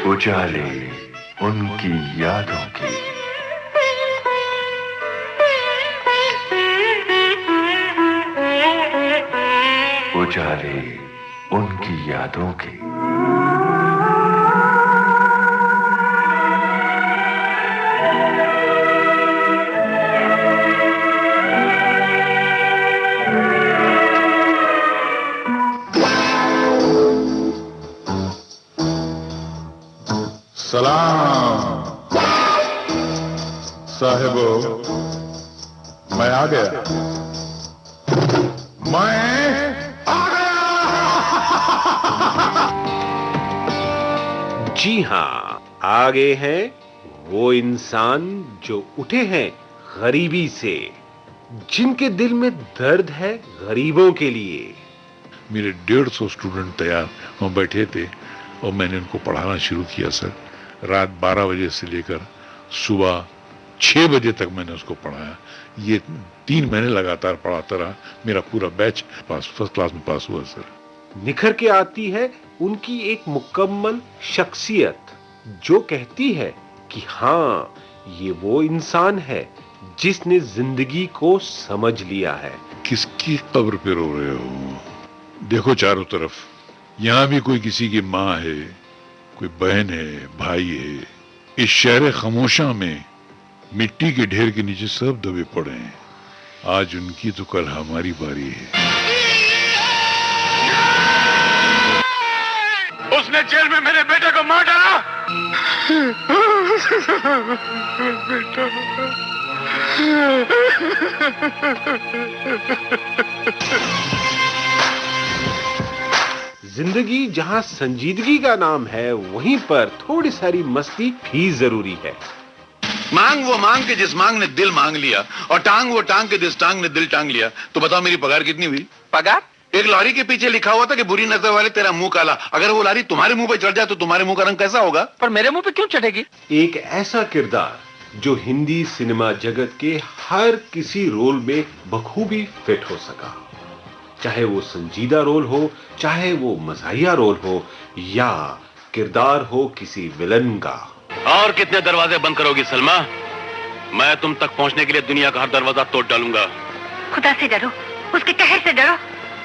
उजाले उनकी यादों की। उजाले उनकी यादों की। सलाम साहिबो, मैं आ गया, मैं आ गया। जी हाँ, आ गए हैं वो इंसान जो उठे हैं गरीबी से, जिनके दिल में दर्द है गरीबों के लिए। मेरे 150 स्टूडेंट तैयार वहां बैठे थे और मैंने उनको पढ़ाना शुरू किया सर। रात 12 बजे से लेकर सुबह 6 बजे तक मैंने उसको पढ़ाया। ये 3 महीने लगातार पढ़ाता रहा। मेरा पूरा बैच फर्स्ट क्लास में पास हुआ सर। निखर के आती है उनकी एक मुकम्मल शख्सियत, जो कहती है कि हाँ, ये वो इंसान है जिसने जिंदगी को समझ लिया है। किसकी कब्र पे रो रहे हो? देखो चारों तरफ, यहाँ भी कोई किसी की माँ है, कोई बहन है, भाई है। इस शहर खामोशा में मिट्टी के ढेर के नीचे सब दबे पड़े हैं। आज उनकी तो कल हमारी बारी है। उसने जेल में मेरे बेटे को मार डाला। बेटा, जिंदगी जहां संजीदगी का नाम है, वहीं पर थोड़ी सारी मस्ती भी जरूरी है। मांग वो मांग के जिस मांग ने दिल मांग लिया, और टांग वो टांग के जिस टांग ने दिल टांग लिया। तो बताओ मेरी पगार कितनी हुई? पगार? एक लॉरी के पीछे लिखा हुआ था कि बुरी नजर वाले तेरा मुंह काला। अगर वो लॉरी तुम्हारे मुंह पे चढ़ जाए तो तुम्हारे मुंह का रंग कैसा होगा? पर मेरे मुंह पे क्यों चढ़ेगी? एक ऐसा किरदार जो हिंदी सिनेमा जगत के हर किसी रोल में बखूबी फिट हो सका, चाहे वो संजीदा रोल हो, चाहे वो मज़ाहिया रोल हो, या किरदार हो किसी विलन का। और कितने दरवाजे बंद करोगी सलमा? मैं तुम तक पहुंचने के लिए दुनिया का हर दरवाजा तोड़ डालूंगा। खुदा से डरो, उसके कहर से डरो।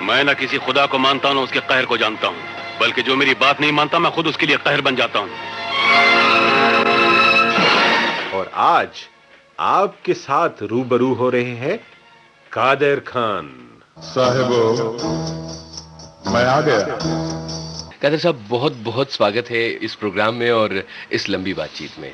मैं न किसी खुदा को मानता हूं, न उसके कहर को जानता हूं, बल्कि जो मेरी बात नहीं मानता मैं खुद उसके लिए कहर बन जाता हूं। और आज आपके साथ रूबरू हो रहे हैं कादर खान। साहिबो, मैं आ गया। कादर साहब, बहुत बहुत स्वागत है इस प्रोग्राम में और इस लंबी बातचीत में।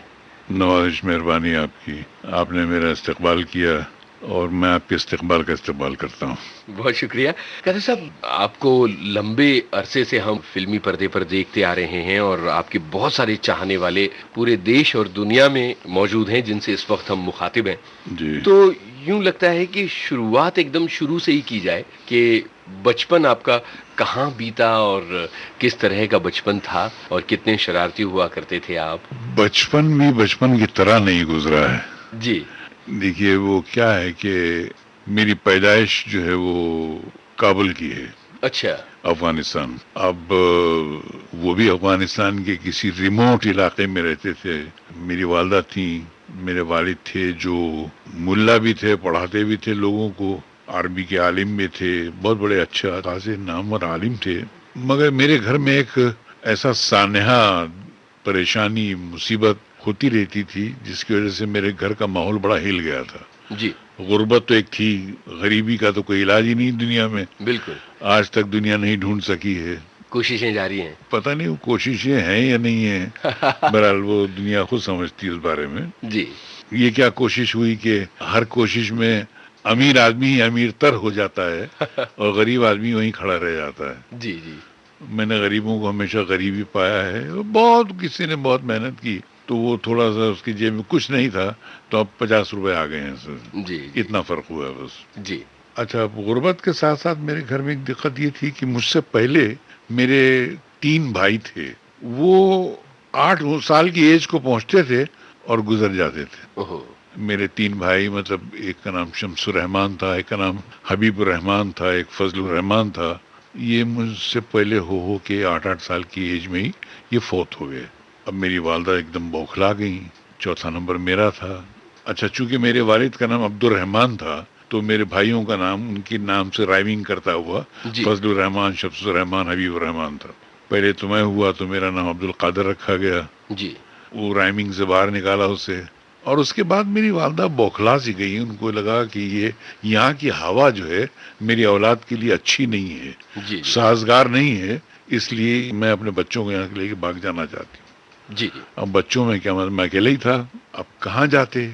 नवाज़िश, मेहरबानी आपकी। आपने मेरा इस्तकबाल किया और मैं आपके इस्तकबाल का इस्तकबाल करता हूँ। बहुत शुक्रिया। कादर साहब, आपको लंबे अरसे से हम फिल्मी पर्दे पर देखते आ रहे हैं और आपके बहुत सारे चाहने वाले पूरे देश और दुनिया में मौजूद हैं, जिनसे इस वक्त हम मुखातिब हैं जी। तो यूं लगता है कि शुरुआत एकदम शुरू से ही की जाए कि बचपन आपका कहाँ बीता और किस तरह का बचपन था और कितने शरारती हुआ करते थे आप? बचपन भी बचपन की तरह नहीं गुजरा है जी। देखिए, वो क्या है कि मेरी पैदाइश जो है वो काबुल की है। अच्छा। अफगानिस्तान। अब वो भी अफगानिस्तान के किसी रिमोट इलाके में रहते थे। मेरी वालदा थी, मेरे वालिद थे जो मुल्ला भी थे, पढ़ाते भी थे लोगों को, आर्मी के आलिम भी थे, बहुत बड़े अच्छे खासे नामवर आलिम थे। मगर मेरे घर में एक ऐसा सानहा परेशानी, मुसीबत होती रहती थी जिसकी वजह से मेरे घर का माहौल बड़ा हिल गया था। जी। गुर्बत तो एक थी, गरीबी का तो कोई इलाज ही नहीं दुनिया में। बिल्कुल। आज तक दुनिया नहीं ढूंढ सकी है। कोशिशें जारी हैं। पता नहीं वो कोशिशें हैं या नहीं है। बहरहाल वो दुनिया खुद समझती है उस बारे में। जी। ये क्या कोशिश हुई कि हर कोशिश में अमीर आदमी ही अमीर तर हो जाता है और गरीब आदमी वहीं खड़ा रह जाता है। जी जी। मैंने गरीबों को हमेशा गरीबी पाया है। बहुत किसी ने बहुत मेहनत की तो वो थोड़ा सा उसकी जेब में कुछ नहीं था तो अब 50 रुपए आ गए हैं सर। जी। इतना फर्क हुआ है बस। जी। अच्छा, गुर्बत के साथ साथ मेरे घर में एक दिक्कत ये थी कि मुझसे पहले मेरे 3 भाई थे। वो 8 साल की एज को पहुंचते थे और गुजर जाते थे। ओहो। मेरे 3 भाई, मतलब एक का नाम शम्सुर रहमान था, एक का नाम हबीबुर रहमान था, एक फजलुर रहमान था। ये मुझसे पहले हो के 8-8 साल की एज में ही ये फौत हो गए। अब मेरी वालदा एकदम बौखला गई। चौथा नंबर मेरा था। अच्छा, चूंकि मेरे वालिद का नाम अब्दुल रहमान था, तो मेरे भाइयों का नाम उनके नाम से राइमिंग करता हुआ जी। फजलुर रहमान, शमसुर रहमान, हबीबुर रहमान था। पहले तो मैं हुआ तो मेरा नाम अब्दुल कादिर रखा गया, जी वो राइमिंग से बाहर निकाला उसे। और उसके बाद मेरी वालदा बौखला सी गई। उनको लगा कि ये यहाँ की हवा जो है मेरी औलाद के लिए अच्छी नहीं है, जी जी साजगार नहीं है, इसलिए मैं अपने बच्चों को यहाँ लेके भाग जाना चाहती हूँ। जी जी अब बच्चों में क्या, मैं अकेला ही था। अब कहाँ जाते,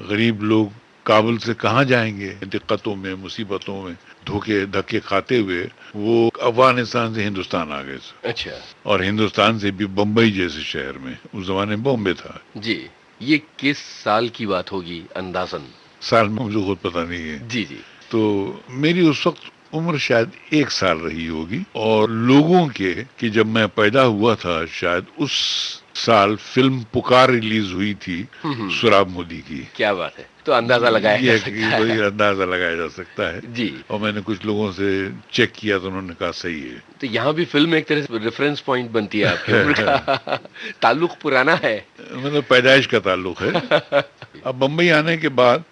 गरीब लोग काबुल से कहाँ जाएंगे, दिक्कतों में, मुसीबतों में धोखे धक्के खाते हुए वो अफगानिस्तान से हिंदुस्तान आ गए थे। अच्छा और हिंदुस्तान से भी बम्बई जैसे शहर में, उस जमाने में बॉम्बे था। जी। ये किस साल की बात होगी अंदाजन? साल में मुझे खुद पता नहीं है। जी जी तो मेरी उस वक्त उम्र शायद 1 साल रही होगी। और लोगों के कि जब मैं पैदा हुआ था, शायद उस साल फिल्म पुकार रिलीज हुई थी सुराब मोदी की। क्या बात है, तो अंदाजा लगाया जा ये सकता वही है। अंदाजा लगाया जा सकता है। जी। और मैंने कुछ लोगों से चेक किया तो उन्होंने कहा सही है। तो यहाँ भी फिल्म एक तरह से रेफरेंस पॉइंट बनती है आपकी उम्र का। ताल्लुक पुराना है। मतलब पैदाइश का ताल्लुक है। अब बम्बई आने के बाद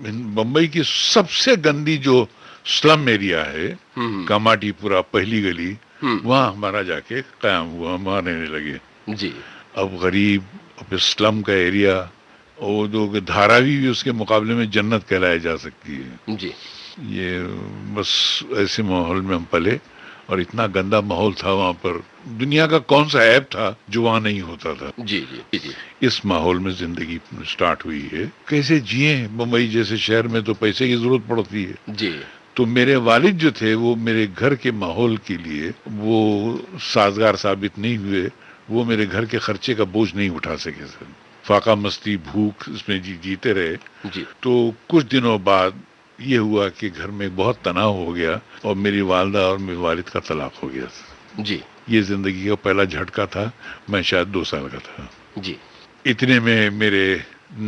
बम्बई की सबसे गंदी जो स्लम एरिया है, कामाटीपुरा पहली गली, वहाँ हमारा जाके कायम हुआ, हम वहाँ रहने लगे। जी अब गरीब, अब स्लम का एरिया, और जो धारावी भी उसके मुकाबले में जन्नत कहलाई जा सकती है। जी ये बस ऐसे माहौल में हम पले। और इतना गंदा माहौल था वहाँ पर, दुनिया का कौन सा ऐप था जो वहाँ नहीं होता था। जी जी जी इस माहौल में जिंदगी स्टार्ट हुई है। कैसे जिए, बम्बई जैसे शहर में तो पैसे की जरूरत पड़ती है। जी तो मेरे वालिद जो थे वो मेरे घर के माहौल के लिए वो साजगार साबित नहीं हुए। वो मेरे घर के खर्चे का बोझ नहीं उठा सके सर। फाका मस्ती, भूख, इसमें जीते रहे। जी तो कुछ दिनों बाद ये हुआ कि घर में बहुत तनाव हो गया और मेरी वालदा और मेरे वालिद का तलाक हो गया सर। जी ये जिंदगी का पहला झटका था। मैं शायद 2 साल का था। जी इतने में मेरे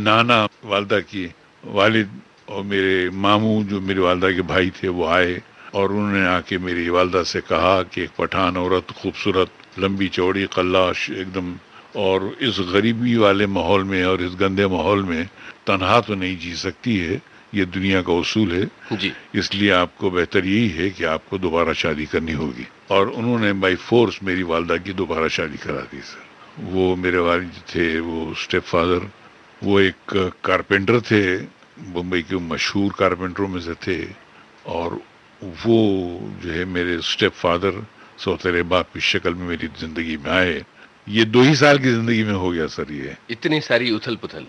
नाना वालदा की वालिद और मेरे मामू जो मेरी वालदा के भाई थे वो आए। और उन्होंने आके मेरी वालदा से कहा कि एक पठान औरत, खूबसूरत, लंबी चौड़ी, कल्लाश एकदम, और इस गरीबी वाले माहौल में और इस गंदे माहौल में तनहा तो नहीं जी सकती है, ये दुनिया का उसूल है। जी इसलिए आपको बेहतर यही है कि आपको दोबारा शादी करनी होगी। और उन्होंने बाई फोर्स मेरी वालदा की दोबारा शादी करा दी सर। वो मेरे वालिद थे, वो स्टेप फादर, वो एक कारपेंटर थे, मुंबई के मशहूर कारपेंटरों में से थे। और वो जो है मेरे स्टेप फादर सौतेले बाप की शक्ल में मेरी जिंदगी में आए। ये 2 ही साल की जिंदगी में हो गया सर ये। इतनी सारी उथल पुथल।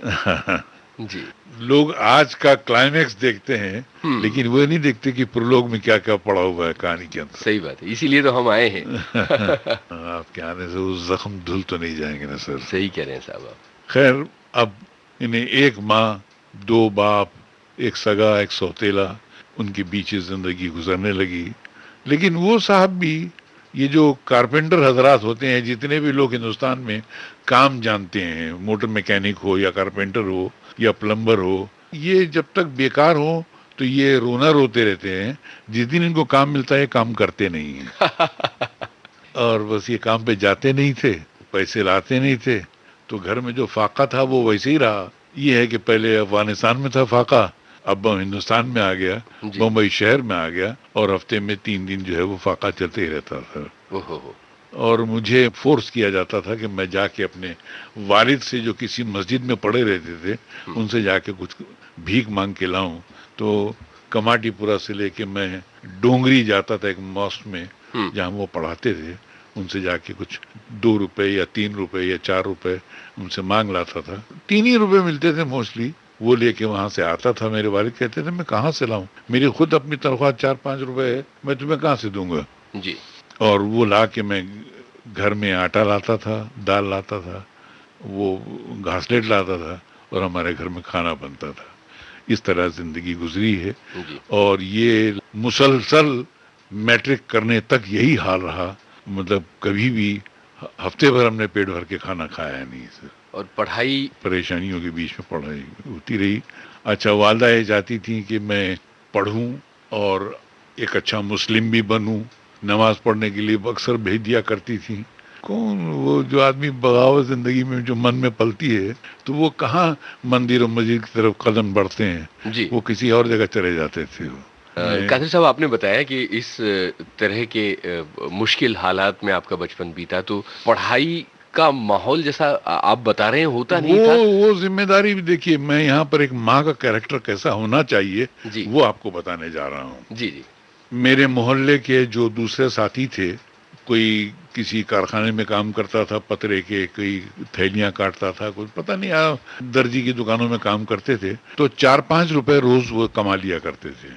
जी लोग आज का क्लाइमैक्स देखते हैं, लेकिन वो नहीं देखते कि प्रोलोग में क्या क्या पड़ा हुआ है कहानी के अंदर। सही बात है, इसीलिए तो हम आए हैं। आपके आने से वो जख्म धुल तो नहीं जाएंगे ना सर। सही कह रहे हैं साहब आप। खैर, अब इन्हें एक माँ, 2 बाप, एक सगा, एक सौतेला, उनके बीच जिंदगी गुजरने लगी। लेकिन वो साहब भी, ये जो कारपेंटर हजरात होते हैं, जितने भी लोग हिंदुस्तान में काम जानते हैं, मोटर मैकेनिक हो या कारपेंटर हो या प्लम्बर हो, ये जब तक बेकार हो तो ये रोना रोते रहते हैं। जिस दिन इनको काम मिलता है काम करते नहीं है। और बस ये काम पे जाते नहीं थे, पैसे लाते नहीं थे, तो घर में जो फाका था वो वैसे ही रहा। ये है कि पहले अफगानिस्तान में था फाका, अब हिंदुस्तान में आ गया, मुंबई शहर में आ गया, और हफ्ते में 3 दिन जो है वो फाका चलते ही रहता था। ओहो। और मुझे फोर्स किया जाता था कि मैं जाके अपने वालिद से, जो किसी मस्जिद में पड़े रहते थे, उनसे जाके कुछ भीख मांग के लाऊं। तो कमाटीपुरा से लेके मैं डोंगरी जाता था एक मॉस्क में जहाँ वो पढ़ाते थे, उनसे जाके कुछ 2 रुपए या 3 रुपए या 4 रुपए उनसे मांग लाता था। 3 ही रुपए मिलते थे मोस्टली। वो लेके वहां से आता था। मेरे वालिद कहते थे मैं कहाँ से लाऊं, मेरी खुद अपनी तनख्वाह 4-5 रुपए है, मैं तुम्हें कहाँ से दूंगा। जी। और वो ला के मैं घर में आटा लाता था, दाल लाता था, वो घासलेट लाता था, और हमारे घर में खाना बनता था। इस तरह जिंदगी गुजरी है। और ये मुसलसल मैट्रिक करने तक यही हाल रहा। मतलब कभी भी हफ्ते भर हमने पेट भर के खाना खाया नहीं सर। और पढ़ाई, परेशानियों के बीच में पढ़ाई होती रही। अच्छा, वालदा ये चाहती थी कि मैं पढ़ूं और एक अच्छा मुस्लिम भी बनूं, नमाज पढ़ने के लिए अक्सर भेज दिया करती थी। कौन वो जो आदमी बगावत जिंदगी में जो मन में पलती है, तो वो कहाँ मंदिर और मस्जिद की तरफ कदम बढ़ते हैं, जी। वो किसी और जगह चले जाते थे। वो कादिर साहब, आपने बताया कि इस तरह के मुश्किल हालात में आपका बचपन बीता, तो पढ़ाई का माहौल जैसा आप बता रहे हैं होता नहीं था? वो जिम्मेदारी भी देखिए, मैं यहाँ पर एक माँ का कैरेक्टर कैसा होना चाहिए जी। वो आपको बताने जा रहा हूँ। जी जी। मेरे मोहल्ले के जो दूसरे साथी थे, कोई किसी कारखाने में काम करता था पतरे के, कोई थैलियां काटता था, कोई पता नहीं दर्जी की दुकानों में काम करते थे, तो 4-5 रुपए रोज वो कमा लिया करते थे।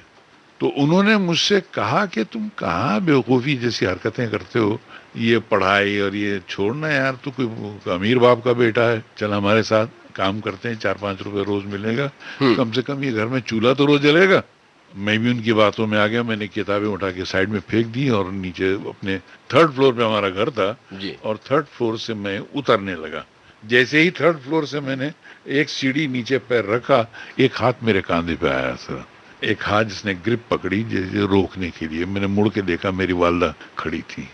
तो उन्होंने मुझसे कहा कि तुम कहाँ बेवकूफ़ी जैसी हरकतें करते हो, ये पढ़ाई और ये छोड़ना यार, तू कोई अमीर बाप का बेटा है, चल हमारे साथ काम करते हैं, 4-5 रुपए रोज मिलेगा, कम से कम ये घर में चूल्हा तो रोज जलेगा। मैं भी उनकी बातों में आ गया, मैंने किताबें उठा के साइड में फेंक दी और नीचे अपने 3rd फ्लोर पे हमारा घर था जी। और 3rd फ्लोर से मैं उतरने लगा। जैसे ही 3rd फ्लोर से मैंने एक सीढ़ी नीचे पैर रखा, एक हाथ मेरे कंधे पे आया सर, एक हाथ जिसने ग्रिप पकड़ी जैसे रोकने के लिए। मैंने मुड़ के देखा, मेरी वालदा खड़ी थी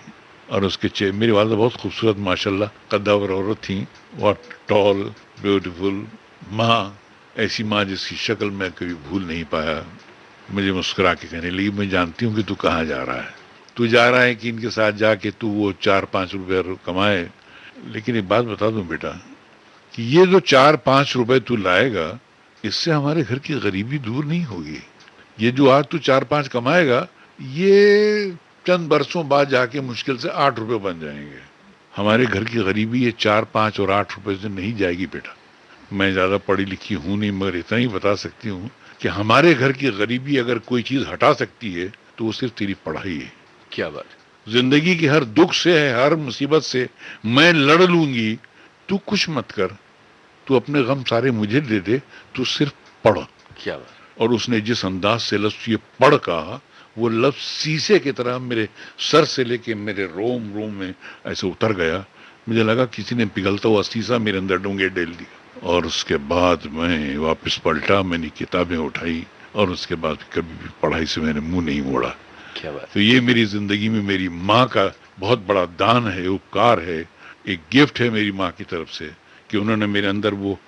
और उसके मेरी वालदा बहुत खूबसूरत माशाल्लाह कद्दावर औरत थी, बहुत टॉल ब्यूटीफुल माँ, ऐसी माँ जिसकी शक्ल मैं कभी भूल नहीं पाया। मुझे मुस्कुरा के कहने लगी, मैं जानती हूँ कि तू कहाँ जा रहा है, तू जा रहा है कि इनके साथ जाके तू वो 4-5 रुपए कमाए, लेकिन एक बात बता दूं बेटा कि ये जो 4-5 रुपए तू लाएगा, इससे हमारे घर की गरीबी दूर नहीं होगी। ये जो आज तू 4-5 कमाएगा, ये चंद बरसों बाद जाके मुश्किल से 8 रुपए बन जाएंगे। हमारे घर की गरीबी ये 4-5 और 8 रुपए से नहीं जाएगी बेटा। मैं ज्यादा पढ़ी लिखी हूं नहीं, मगर इतना ही बता सकती हूँ कि हमारे घर की गरीबी अगर कोई चीज हटा सकती है तो वो सिर्फ तेरी पढ़ाई है। क्या बात। जिंदगी के हर दुख से, हर मुसीबत से मैं लड़ लूंगी, तू कुछ मत कर, तू अपने गम सारे मुझे दे दे, तू सिर्फ पढ़। क्या बात। और उसने जिस अंदाज से लफ्ज ये पढ़ कहा, वो लफ्ज शीशे की तरह मेरे सर से लेके मेरे रोम रोम में ऐसे उतर गया। मुझे लगा किसी ने पिघलता हुआ शीशा मेरे अंदर डूंगे डेल दिया। और उसके बाद मैं वापस पलटा, मैंने किताबें उठाई और उसके बाद कभी भी पढ़ाई से मैंने मुंह नहीं मोड़ा। क्या बात। तो ये मेरी जिंदगी में मेरी माँ का बहुत बड़ा दान है, उपकार है, एक गिफ्ट है मेरी माँ की तरफ से कि उन्होंने मेरे अंदर वो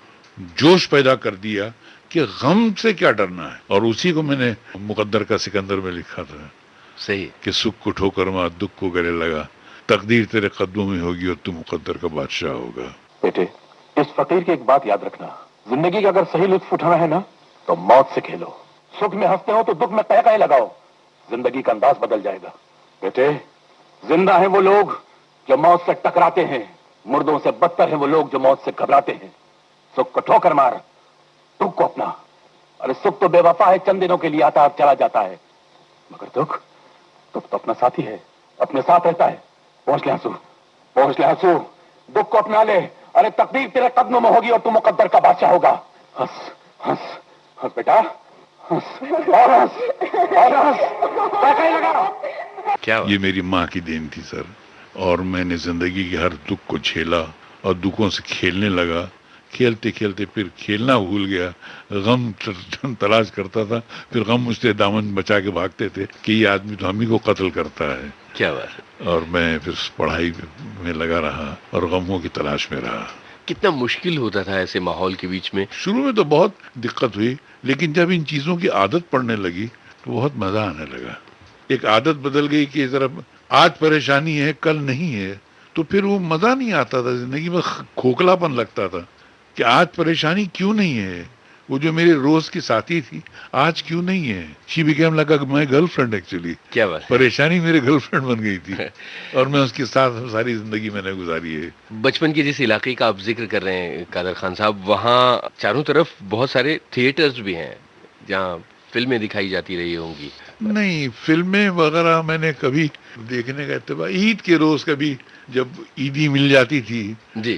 जोश पैदा कर दिया कि गम से क्या डरना है। और उसी को मैंने मुकद्दर का सिकंदर में लिखा था, सही, कि सुख को ठोकर मार दुख को गले लगा, तकदीर तेरे कदमों में होगी और तू मुकद्दर का बादशाह होगा। बेटे, इस फकीर की एक बात याद रखना, जिंदगी का अगर सही लुत्फ उठाना है ना तो मौत से खेलो। सुख में हंसते हो तो दुख में कह लगाओ, जिंदगी का अंदाज बदल जाएगा। बेटे, जिंदा है वो लोग जो मौत से टकराते हैं, मुर्दों से बदतर है वो लोग जो मौत से घबराते हैं। सुख को ठोकर मार, दुख को अपना। अरे सुख तो बेवफा है, चंद दिनों के लिए आता है चला जाता है, मगर दुख तो अपना साथी है, अपने साथ रहता है। पहुंच ले आंसू, पहुंच ले आंसू, दुख को अपना ले। अरे तकदीर तेरे कदमों में होगी और तू मुकद्दर का बादशाह होगा। हंस हंस हंस बेटा, हंस और हंस और हंस, कहीं लगा। क्या ये मेरी माँ की देन थी सर। और मैंने जिंदगी के हर दुख को झेला और दुखों से खेलने लगा। खेलते खेलते फिर खेलना भूल गया, गम तलाश करता था, फिर गम मुझसे दामन बचा के भागते थे कि ये आदमी तो हम ही को कत्ल करता है। क्या बात। और मैं फिर पढ़ाई में लगा रहा और गमों की तलाश में रहा। कितना मुश्किल होता था ऐसे माहौल के बीच में? शुरू में तो बहुत दिक्कत हुई, लेकिन जब इन चीजों की आदत पड़ने लगी तो बहुत मजा आने लगा। एक आदत बदल गई कि जरा आज परेशानी है कल नहीं है, तो फिर वो मजा नहीं आता था, जिंदगी में खोखलापन लगता था कि आज परेशानी क्यों नहीं है। वो जो मेरे रोज की साथी थी आज क्यों नहीं है। She became like my girlfriend actually. क्या बात। परेशानी मेरे गर्लफ्रेंड बन गई थी और मैं उसके साथ सारी जिंदगी मैंने गुजारी है। बचपन के जिस इलाके का आप जिक्र कर रहे हैं कादर खान साहब, वहाँ चारों तरफ बहुत सारे थिएटर्स भी हैं जहाँ फिल्में दिखाई जाती रही होंगी। नहीं, फिल्में वगैरह मैंने कभी देखने का इत्तेफाक, ईद के रोज कभी जब ईदी मिल जाती थी जी,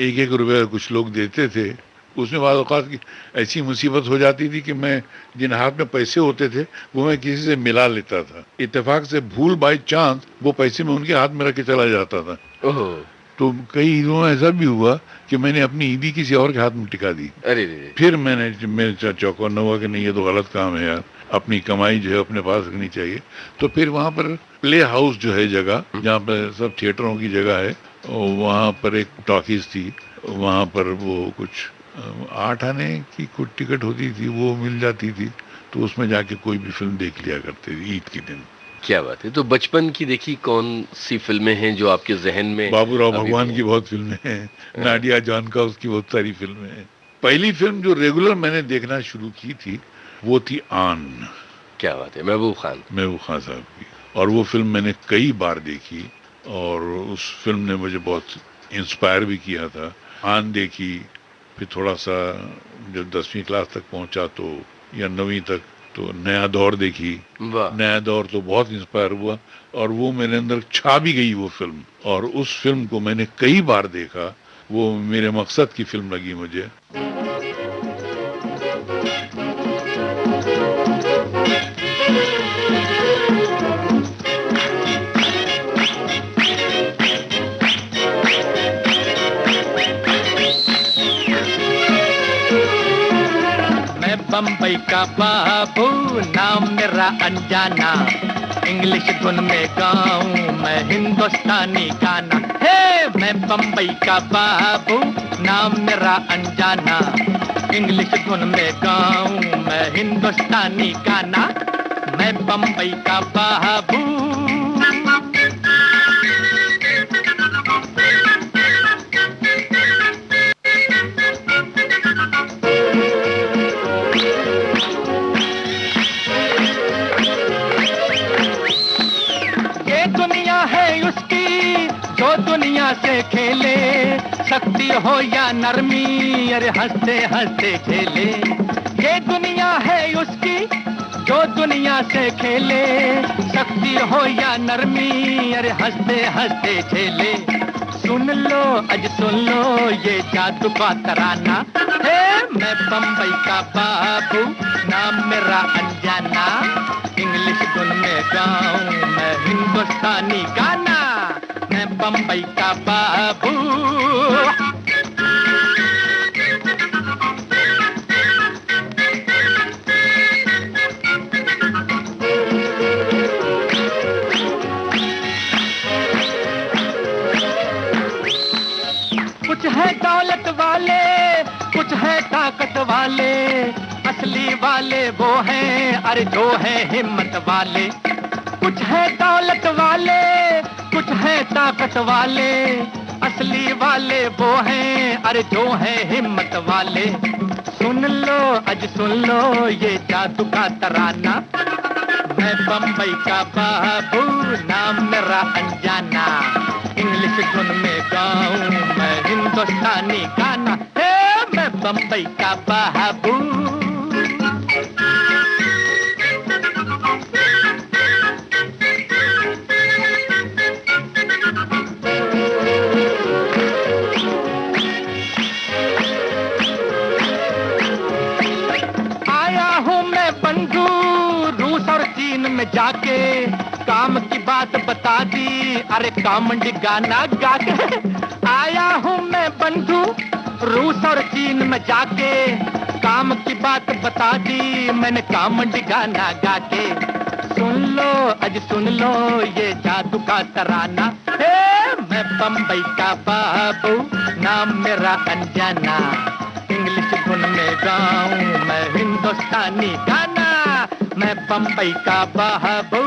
1-1 रुपया कुछ लोग देते थे, उसमें बाद औक़ात की ऐसी मुसीबत हो जाती थी कि मैं जिन हाथ में पैसे होते थे वो मैं किसी से मिला लेता था। इत्तेफाक से भूल बाई चांस वो पैसे मैं उनके हाथ में रख के चला जाता था। ओह। तो कई ईदों में ऐसा भी हुआ कि मैंने अपनी ईदी किसी और के हाथ में टिका दी। अरे रे। फिर मेरे चौकन्ना हुआ कि नहीं ये तो गलत काम है यार, अपनी कमाई जो है अपने पास रखनी चाहिए। तो फिर वहाँ पर प्ले हाउस जो है जगह, जहाँ पर सब थिएटरों की जगह है, और वहाँ पर एक टॉकीज थी, वहाँ पर वो कुछ 8 आने की कुछ टिकट होती थी, वो मिल जाती थी, तो उसमें जाके कोई भी फिल्म देख लिया करते थे ईद के दिन। क्या बात है। तो बचपन की देखी कौन सी फिल्में हैं जो आपके जहन में? बाबूराव अभी भगवान भी की बहुत फिल्में हैं, नाडिया जॉन का उसकी बहुत सारी फिल्में हैं। पहली फिल्म जो रेगुलर मैंने देखना शुरू की थी वो थी आन, क्या बात है, महबूब खान। महबूब खान साहब की, और वो फिल्म मैंने कई बार देखी और उस फिल्म ने मुझे बहुत इंस्पायर भी किया था। आन देखी, फिर थोड़ा सा जब 10वीं क्लास तक पहुंचा तो, या 9वीं तक, तो नया दौर देखी। वाह। नया दौर तो बहुत इंस्पायर हुआ और वो मेरे अंदर छा भी गई वो फिल्म, और उस फिल्म को मैंने कई बार देखा। वो मेरे मकसद की फिल्म लगी मुझे। बम्बई का बाबू नाम मेरा अनजाना, इंग्लिश धुन में गाऊं मैं हिंदुस्तानी गाना। हे मैं बम्बई का बाबू नाम मेरा अनजाना, इंग्लिश धुन में गाऊं मैं हिंदुस्तानी गाना। मैं बम्बई का बाबू। दुनिया से खेले, शक्ति हो या नरमी, अरे हंसते हंसते खेले। ये दुनिया है उसकी जो दुनिया से खेले, शक्ति हो या नरमी, अरे हंसते हंसते खेले। सुन लो अज सुन लो ये जादू का तराना, है मैं बम्बई का बाबू नाम मेरा अनजाना, इंग्लिश धुन में गाऊं मैं हिंदुस्तानी गाना। मैं बम्बई का बाबू। कुछ है दौलत वाले, कुछ है ताकत वाले, असली वाले वो हैं अरे जो है हिम्मत वाले। कुछ है दौलत वाले, कुछ है ताकत वाले, असली वाले वो हैं अरे जो है हिम्मत वाले। सुन लो अज सुन लो ये जादू का तराना, मैं बम्बई का बाबू नाम मेरा अनजाना, इंग्लिश धुन में गाऊं मैं हिंदुस्तानी गाना। हे मैं बम्बई का बाबू। में जाके काम की बात बता दी, अरे कामंडी गाना गा के आया हूँ मैं बंधु, रूस और चीन में जाके काम की बात बता दी मैंने कामंडी गाना गा के। सुन लो अज सुन लो ये जादू का तराना, हे मैं बम्बई का बाबू नाम मेरा अनजाना, इंग्लिश धुन में गाऊं मैं हिंदुस्तानी गाना। मैं बम्बई का बाबू।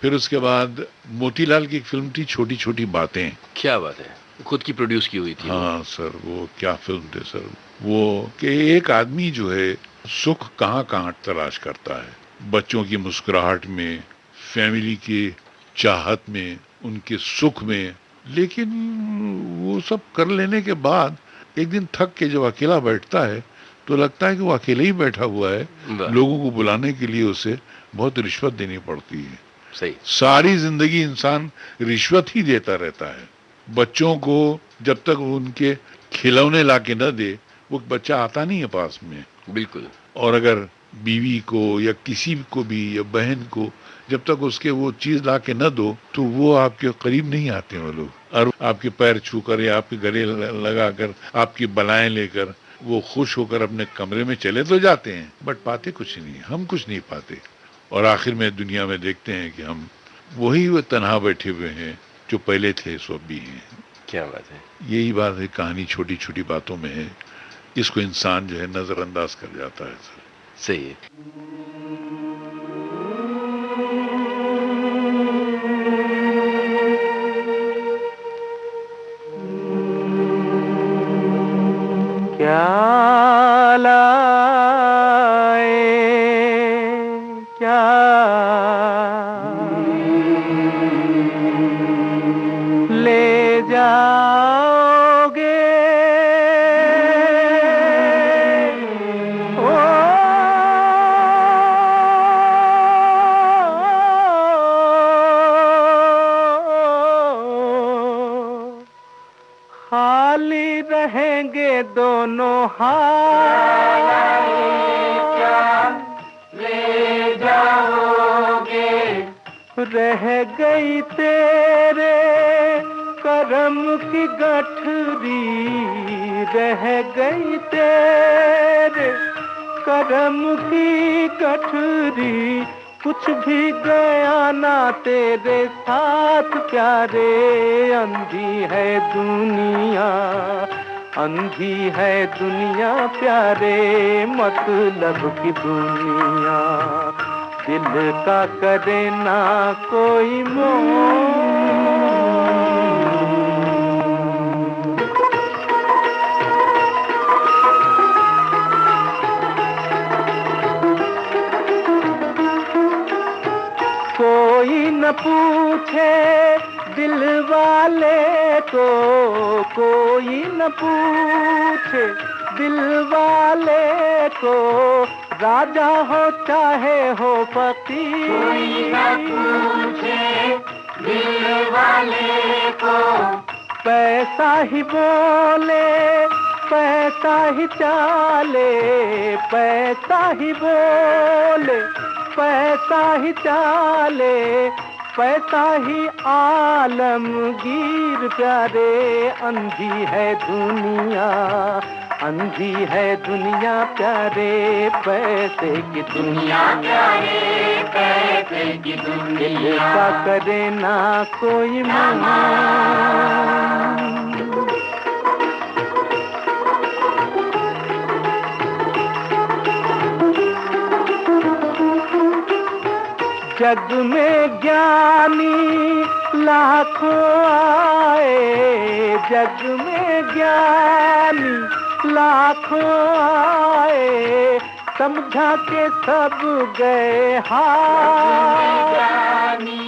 फिर उसके बाद मोतीलाल की एक फिल्म थी छोटी छोटी बातें। क्या बात है, खुद की प्रोड्यूस की हुई थी। हाँ सर, वो क्या फिल्म थी सर, वो कि एक आदमी जो है सुख कहाँ कहाँ तलाश करता है, बच्चों की मुस्कुराहट में, फैमिली के चाहत में, उनके सुख में, लेकिन वो सब कर लेने के बाद एक दिन थक के जब अकेला बैठता है तो लगता है कि वो अकेले ही बैठा हुआ है, लोगों को बुलाने के लिए उसे बहुत रिश्वत देनी पड़ती है। सही। सारी जिंदगी इंसान रिश्वत ही देता रहता है। बच्चों को जब तक उनके खिलौने ला के न दे वो बच्चा आता नहीं है पास में। बिल्कुल। और अगर बीवी को या किसी को भी या बहन को जब तक उसके वो चीज ला के न दो तो वो आपके करीब नहीं आते वो लोग, और आपके पैर छूकर या आपके गले लगाकर आपकी बलाएं लेकर वो खुश होकर अपने कमरे में चले तो जाते हैं, बट पाते कुछ नहीं, हम कुछ नहीं पाते। और आखिर में दुनिया में देखते हैं कि हम वही वो तन्हा बैठे हुए हैं जो पहले थे सो भी हैं। क्या बात है। यही बात है, कहानी छोटी छोटी बातों में है, इसको इंसान जो है नजरअंदाज कर जाता है सर। सही है। क्या लाए क्या ले जाओगे ओ खाली रहेंगे दोनों हाथ, ले जाओगे रह गई तेरे करम की गठरी, रह गई तेरे करम की गठरी, कुछ भी गया ना तेरे साथ प्यारे। अंधी है दुनिया, अंधी है दुनिया प्यारे, मतलब की दुनिया, दिल का करे ना कोई मोह। कोई न पूछे दिल वाले को, कोई न पूछे दिल वाले को, राजा हो चाहे हो फकीर। कोई न पूछे दिल वाले को, पैसा ही बोले पैसा ही चाले, पैसा ही बोले पैसा ही चाले, पैसा ही आलमगीर प्यारे। अंधी है दुनिया, अंधी है दुनिया प्यारे, पैसे की दुनिया प्यारे, पैसे की दुनिया, दिल का करे ना कोई मन। जग में ज्ञानी लाखों आए, जग में ज्ञानी लाखों आए, समझा के सब गए हाय। ज्ञानी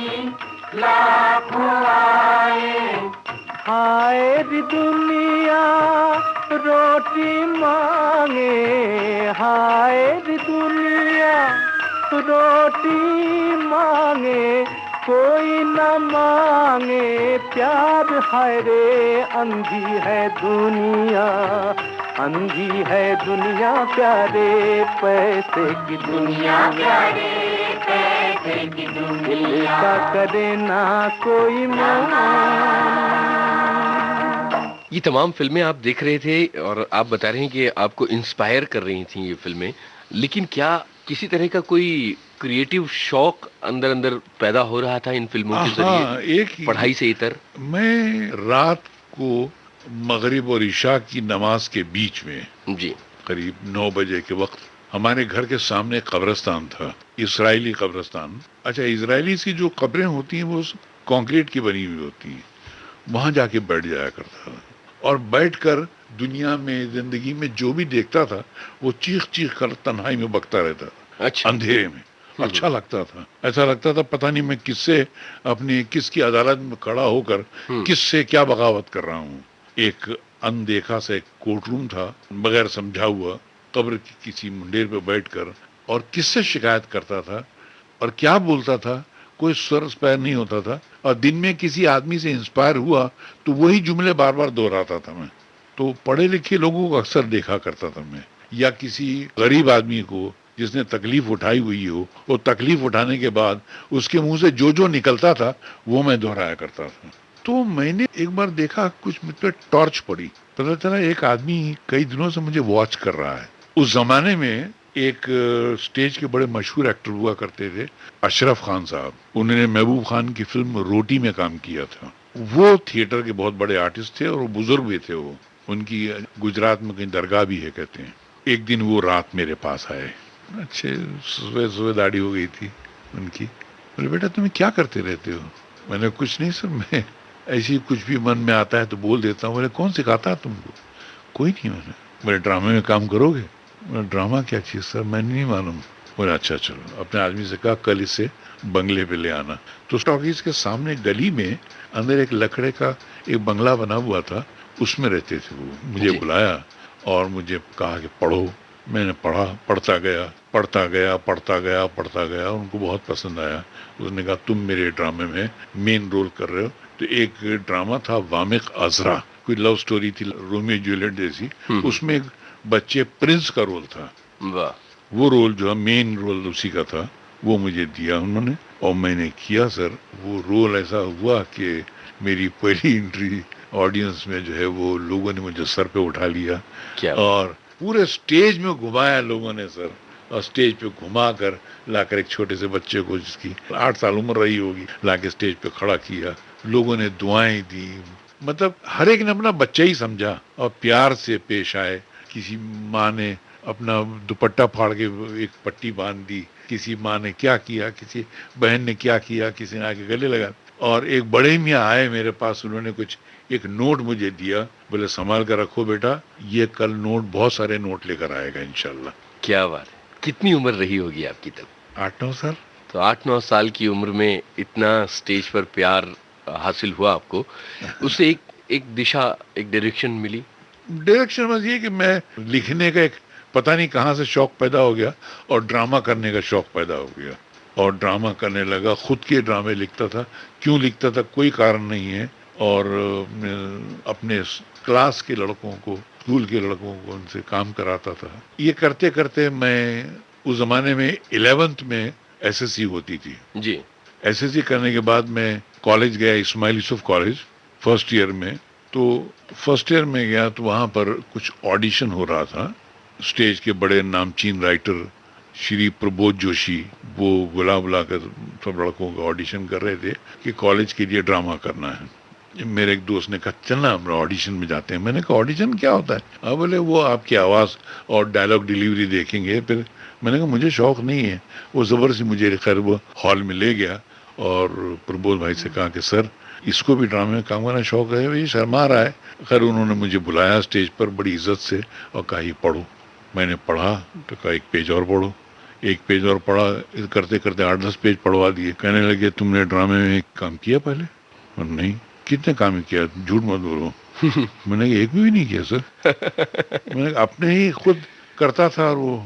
लाखों आए, हाय रे दुनिया रोटी मांगे, हाय रे दुनिया रोटी मांगे, कोई न मांगे प्यार। हाय रे अंधी है दुनिया, अंधी है दुनिया प्यारे, पैसे की दुनिया प्यारे, पैसे की दुनिया, दिल का करे ना कोई मान। ये तमाम फिल्में आप देख रहे थे और आप बता रहे हैं कि आपको इंस्पायर कर रही थी ये फिल्में, लेकिन क्या किसी तरह का कोई क्रिएटिव शौक अंदर अंदर पैदा हो रहा था इन फिल्मों के जरिए, एक पढ़ाई से इतर? मैं रात को मगरिब और इशा की नमाज के बीच में जी करीब 9 बजे के वक्त हमारे घर के सामने कब्रिस्तान था, इजरायली कब्रिस्तान। अच्छा, इजरायली की जो कब्रें होती हैं वो कंक्रीट की बनी हुई होती हैं, वहां जाके बैठ जाया करता था और बैठकर दुनिया में जिंदगी में जो भी देखता था वो चीख चीख कर तन्हाई में बकता रहता था। अच्छा। अंधेरे में अच्छा लगता था, ऐसा लगता था पता नहीं मैं किससे अपनी किसकी अदालत में खड़ा होकर किससे क्या बगावत कर रहा हूँ। एक अनदेखा सा एक कोर्ट रूम था, बगैर समझा हुआ कब्र की किसी मुंडेर पे बैठकर और किससे शिकायत करता था और क्या बोलता था, कोई स्वर पैर नहीं होता था। और दिन में किसी आदमी से इंस्पायर हुआ तो वही जुमले बार बार दोहराता था मैं। तो पढ़े लिखे लोगों को अक्सर देखा करता था मैं, या किसी गरीब आदमी को जिसने तकलीफ उठाई हुई हो, वो तकलीफ उठाने के बाद उसके मुंह से जो जो निकलता था वो मैं दोहराया करता था। तो मैंने एक बार देखा, कुछ मुझ पर टॉर्च पड़ी, पता चला एक आदमी कई दिनों से मुझे वॉच कर रहा है। उस जमाने में एक स्टेज के बड़े मशहूर एक्टर हुआ करते थे, अशरफ खान साहब। उन्होंने महबूब खान की फिल्म रोटी में काम किया था। वो थिएटर के बहुत बड़े आर्टिस्ट थे और वो बुजुर्ग भी थे। वो उनकी गुजरात में कहीं दरगाह भी है कहते हैं। एक दिन वो रात मेरे पास आए, अच्छे सुबह सुबह दाढ़ी हो गई थी उनकी। बोले बेटा तुम्हें क्या करते रहते हो? मैंने कुछ नहीं सर, मैं ऐसे ही कुछ भी मन में आता है तो बोल देता हूँ। बोले कौन सिखाता है तुमको? कोई नहीं। मैंने बोले ड्रामे में काम करोगे? बोले ड्रामा क्या चीज़ सर, मैंने नहीं मालूम। बोले अच्छा चलो। अपने आदमी से कहा कल इसे बंगले पे ले आना। तो स्टॉकीज के सामने गली में अंदर एक लकड़े का एक बंगला बना हुआ था, उसमें रहते थे वो। मुझे बुलाया और मुझे कहा कि पढ़ो। मैंने पढ़ा, पढ़ता गया। उनको बहुत पसंद आया। उसने कहा तुम मेरे ड्रामे में मेन रोल कर रहे हो। तो एक ड्रामा था वामिक अजरा, कोई लव स्टोरी थी रोमियो जूलियट जैसी, उसमें एक बच्चे प्रिंस का रोल था। वाह। वो रोल जो है मेन रोल उसी का था, वो मुझे दिया उन्होंने और मैंने किया सर। वो रोल ऐसा हुआ कि मेरी पहली एंट्री ऑडियंस में जो है वो लोगों ने मुझे सर पे उठा लिया। क्या? और पूरे स्टेज में घुमाया लोगों ने सर, और स्टेज पे घुमा कर लाकर एक छोटे से बच्चे को जिसकी 8 साल उम्र रही होगी लाके स्टेज पे खड़ा किया। लोगों ने दुआएं दी, मतलब हर एक ने अपना बच्चा ही समझा और प्यार से पेश आए। किसी माँ ने अपना दुपट्टा फाड़ के एक पट्टी बांध दी, किसी माँ ने क्या किया, किसी बहन ने क्या किया, किसी ने आके गले लगा। और एक बड़े मियाँ आए मेरे पास, उन्होंने कुछ एक नोट मुझे दिया। बोले संभाल कर रखो बेटा, ये कल नोट बहुत सारे नोट लेकर आएगा इंशाल्लाह। क्या बात है। कितनी उम्र रही होगी आपकी तब? 8-9 साल। तो 8-9 साल की उम्र में इतना स्टेज पर प्यार हासिल हुआ आपको, उससे एक दिशा, एक डायरेक्शन मिली। डायरेक्शन बस ये कि मैं लिखने का एक पता नहीं कहाँ से शौक पैदा हो गया और ड्रामा करने का शौक पैदा हो गया और ड्रामा करने लगा। खुद के ड्रामे लिखता था। क्यों लिखता था कोई कारण नहीं है। और अपने क्लास के लड़कों को, स्कूल के लड़कों को उनसे काम कराता था। ये करते करते मैं उस जमाने में 11th में एसएससी होती थी जी। एसएससी करने के बाद मैं कॉलेज गया, Ismail Yusuf college, first year में। तो फर्स्ट ईयर में गया तो वहाँ पर कुछ ऑडिशन हो रहा था। स्टेज के बड़े नामचीन राइटर श्री प्रबोध जोशी वो बुला कर सब लड़कों का ऑडिशन कर रहे थे कि कॉलेज के लिए ड्रामा करना है। मेरे एक दोस्त ने कहा चलना हम ऑडिशन में जाते हैं। मैंने कहा ऑडिशन क्या होता है? अब बोले वो आपकी आवाज़ और डायलॉग डिलीवरी देखेंगे। फिर मैंने कहा मुझे शौक नहीं है। वो ज़बरदस्ती मुझे खैर वो हॉल में ले गया और प्रबोध भाई से कहा कि सर इसको भी ड्रामे में काम करना शौक है, ये शर्मा रहा है। खैर उन्होंने मुझे बुलाया स्टेज पर बड़ी इज्जत से और कहा ये पढ़ो। मैंने पढ़ा तो कहा एक पेज और पढ़ो। एक पेज और पढ़ा, करते करते 8-10 पेज पढ़वा दिए। कहने लगे तुमने ड्रामे में काम किया पहले? और नहीं। कितने काम किया? झूठ मत बोलो। मैंने कहा एक भी नहीं किया सर। मैंने अपने ही खुद करता था। और वो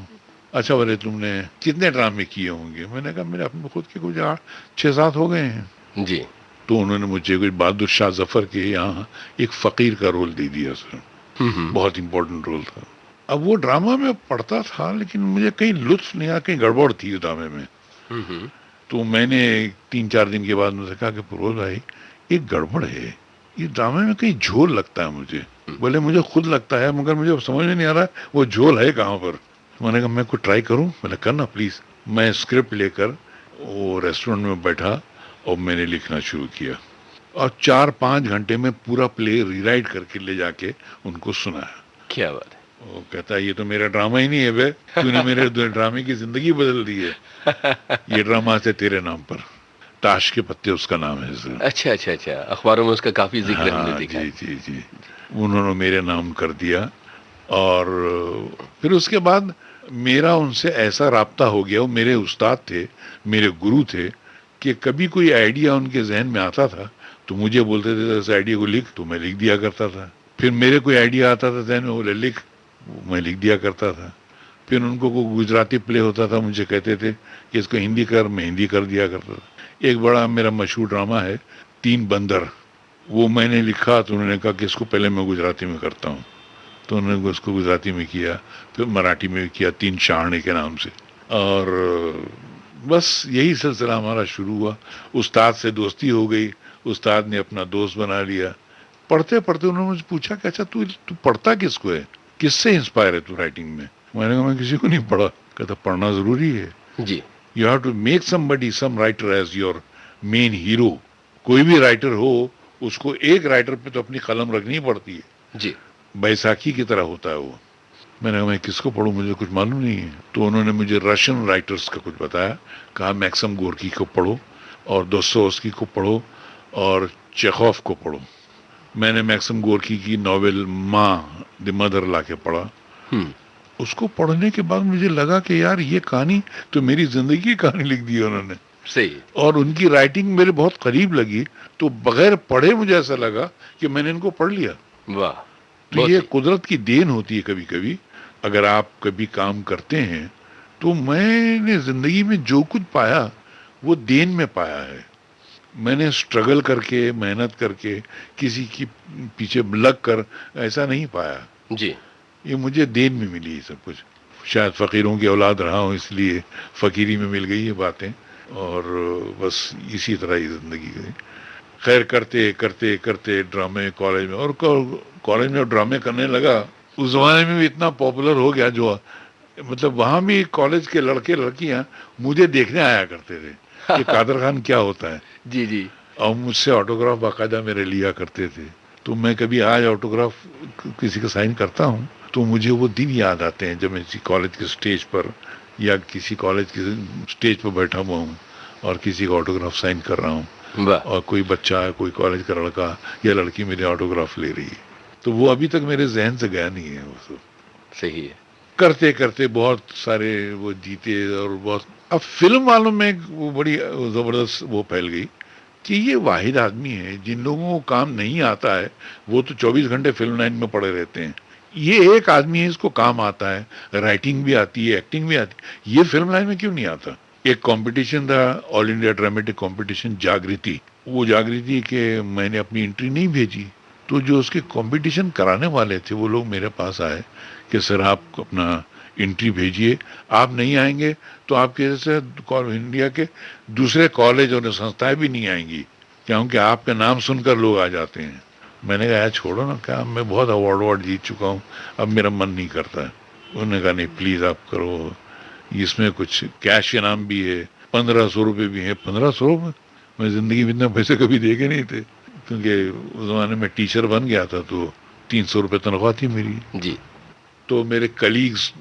अच्छा बोले तुमने कितने ड्रामे किए होंगे? मैंने कहा मेरे अपने खुद के कुछ 6-7 हो गए हैं जी। तो उन्होंने मुझे कोई बहादुर शाह जफर के यहाँ एक फकीर का रोल दे दिया सर। बहुत इंपॉर्टेंट रोल था। अब वो ड्रामा में पढ़ता था लेकिन मुझे कहीं लुत्फ नहीं आया, कहीं गड़बड़ थी ड्रामे में। तो मैंने 3-4 दिन के बाद मुझसे कहा कि प्रबोध भाई एक गड़बड़ है, ये ड्रामे में कहीं झोल लगता है मुझे। बोले मुझे खुद लगता है मगर मुझे समझ में नहीं आ रहा वो झोल है कहाँ पर। मैंने कहा मैं कुछ ट्राई करूँ? मैंने करना प्लीज। मैं स्क्रिप्ट लेकर वो रेस्टोरेंट में बैठा और मैंने लिखना शुरू किया और 4-5 घंटे में पूरा प्ले रीराइट करके ले जाके उनको सुनाया। क्या बात है। वो कहता है ये तो मेरा ड्रामा ही नहीं है बे, तूने मेरे ड्रामे की जिंदगी बदल दी है। ये ड्रामा से तेरे नाम पर, ताश के पत्ते उसका नाम है सर। अच्छा। अखबारों में उसका काफी जिक्र हमने देखा। जी। उन्होंने मेरे नाम कर दिया और फिर उसके बाद मेरा उनसे ऐसा राब्ता हो गया। वो मेरे उस्ताद थे, मेरे गुरु थे कि कभी कोई आइडिया उनके जहन में आता था तो मुझे बोलते थे इस आइडिया को लिख, तो मैं लिख दिया करता था। फिर मेरे कोई आइडिया आता था जहन में, बोले लिख, मैं लिख दिया करता था। फिर उनको कोई गुजराती प्ले होता था, मुझे कहते थे कि इसको हिंदी कर, मैं हिंदी कर दिया करता था। एक बड़ा मेरा मशहूर ड्रामा है 3 बंदर, वो मैंने लिखा तो उन्होंने कहा कि इसको पहले मैं गुजराती में करता हूँ, तो उन्होंने उसको गुजराती में किया, फिर मराठी में किया 3 शहाणे के नाम से। और बस यही सिलसिला हमारा शुरू हुआ। उस्ताद से दोस्ती हो गई, उस्ताद ने अपना दोस्त बना लिया। पढ़ते पढ़ते उन्होंने मुझे पूछा कि अच्छा तू पढ़ता किसको है, किससे इंस्पायर है तू राइटिंग में? मैंने कहा मैं किसी को नहीं पढ़ा। कहता पढ़ना जरूरी है जी। You have to make somebody, some writer as your main hero. कोई भी राइटर हो उसको एक राइटर पे तो अपनी कलम रखनी पड़ती है जी। बैसाखी की तरह होता है वो। मैंने कहा मैं किसको पढ़ूं, मुझे कुछ मालूम नहीं है। तो उन्होंने मुझे रशियन राइटर्स का कुछ बताया, कहा मैक्सिम गोर्की को पढ़ो और दोस्तोयेवस्की को पढ़ो और चेखोव को पढ़ो। मैंने मैक्सिम गोर्की की नॉवेल माँ द मदर ला के पढ़ा। उसको पढ़ने के बाद मुझे लगा कि यार ये कहानी तो मेरी जिंदगी की कहानी लिख दी है उन्होंने, सही। और उनकी राइटिंग मेरे बहुत करीब लगी। तो बगैर पढ़े मुझे ऐसा लगा कि मैंने इनको पढ़ लिया। वाह। तो ये कुदरत की देन होती है कभी कभी। अगर आप कभी काम करते हैं तो मैंने जिंदगी में जो कुछ पाया वो देन में पाया है। मैंने स्ट्रगल करके, मेहनत करके, किसी की पीछे लग कर ऐसा नहीं पाया जी। ये मुझे देन में मिली सब कुछ। शायद फकीरों की औलाद रहा हूँ इसलिए फकीरी में मिल गई ये बातें, और बस इसी तरह ही जिंदगी गई। खैर करते करते करते ड्रामे कॉलेज में, और कॉलेज में ड्रामे करने लगा। उस जमाने में भी इतना पॉपुलर हो गया, जो मतलब वहां भी कॉलेज के लड़के लड़कियां मुझे देखने आया करते थे कि कादर खान क्या होता है। जी जी। और मुझसे ऑटोग्राफ बाकायदा मेरे लिया करते थे। तो मैं कभी आज ऑटोग्राफ किसी का साइन करता हूँ तो मुझे वो दिन याद आते हैं जब मैं किसी कॉलेज के स्टेज पर या किसी कॉलेज के स्टेज पर बैठा हुआ हूँ और किसी का ऑटोग्राफ साइन कर रहा हूँ, और कोई बच्चा है, कोई कॉलेज का लड़का या लड़की मेरे ऑटोग्राफ ले रही है। तो वो अभी तक मेरे जहन से गया नहीं है। वो सब सही है। करते करते बहुत सारे वो जीते, और बहुत। अब फिल्म वालों में वो बड़ी जबरदस्त वो फैल गई कि ये वाहिद आदमी है जिन लोगों को काम नहीं आता है, वो तो 24 घंटे फिल्म लाइन में पड़े रहते हैं। ये एक आदमी है, इसको काम आता है, राइटिंग भी आती है, एक्टिंग भी आती है, ये फिल्म लाइन में क्यों नहीं आता। एक कंपटीशन था, ऑल इंडिया ड्रामेटिक कंपटीशन जागृति। वो जागृति के मैंने अपनी एंट्री नहीं भेजी, तो जो उसके कंपटीशन कराने वाले थे वो लोग मेरे पास आए कि सर आप अपना एंट्री भेजिए, आप नहीं आएंगे तो आपके जैसे इंडिया के दूसरे कॉलेज और संस्थाएं भी नहीं आएंगी, क्योंकि आपका नाम सुनकर लोग आ जाते हैं। मैंने कहा छोड़ो ना, क्या मैं बहुत अवार्ड जीत चुका हूँ, अब मेरा मन नहीं करता है। उन्होंने कहा नहीं प्लीज आप करो, इसमें कुछ कैश इनाम भी है, 1500 रुपये भी है। 1500 रुपये मैं जिंदगी में इतना पैसे कभी देखे नहीं थे, क्योंकि उस जमाने में टीचर बन गया था तो 300 रुपये तनख्वाह थी मेरी जी। तो मेरे कलीग्स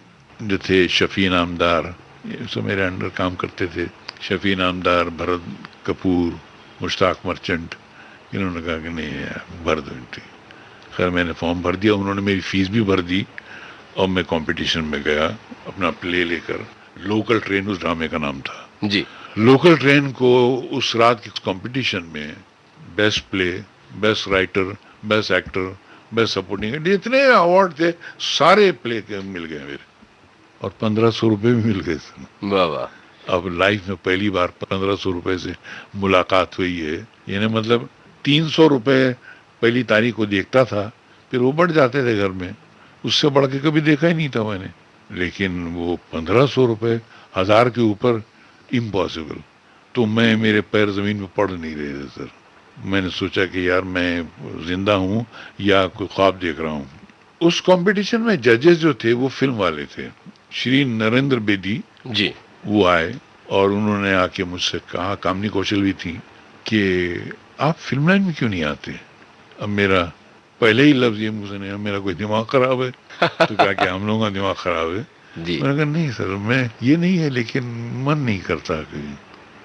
जो थे, शफी नामदार, ये सब मेरे अंडर काम करते थे। शफी नामदार, भरत कपूर, मुश्ताक मर्चेंट, इन्होंने कहा कि नहीं यार भर दो एंट्री। खैर मैंने फॉर्म भर दिया, उन्होंने मेरी फीस भी भर दी और मैं कंपटीशन में गया अपना प्ले लेकर। लोकल ट्रेन उस ड्रामे का नाम था जी। लोकल ट्रेन को उस रात के कंपटीशन में best play, best writer, best actor, best supporting, जितने अवार्ड थे सारे प्ले के मिल गए मेरे, और 1500 रुपये भी मिल गए। वाह वाह। अब लाइफ में पहली बार 1500 रुपये से मुलाकात हुई है। यानी मतलब 300 रुपये पहली तारीख को देखता था, फिर वो बढ़ जाते थे घर में, उससे बढ़ के कभी देखा ही नहीं था मैंने। लेकिन वो 1500 रुपये 1000 के ऊपर इम्पॉसिबल। तो मेरे पैर जमीन में पड़ नहीं रहे थे सर। मैंने सोचा कि यार मैं जिंदा हूँ या कोई ख्वाब देख रहा हूँ। उस कंपटीशन में जजेस जो थे वो फिल्म वाले थे। श्री नरेंद्र बेदी जी वो आए और उन्होंने आके मुझसे कहा, कामनी कौशल भी थी, कि आप फिल्म लाइन में क्यों नहीं आते। अब मेरा पहले ही लफ्ज ये मुझसे नहीं, मेरा कोई दिमाग खराब है। तो क्या कि हम लोगों का दिमाग खराब है जी। मैंने कहा नहीं सर, मैं ये नहीं है, लेकिन मन नहीं करता कहीं।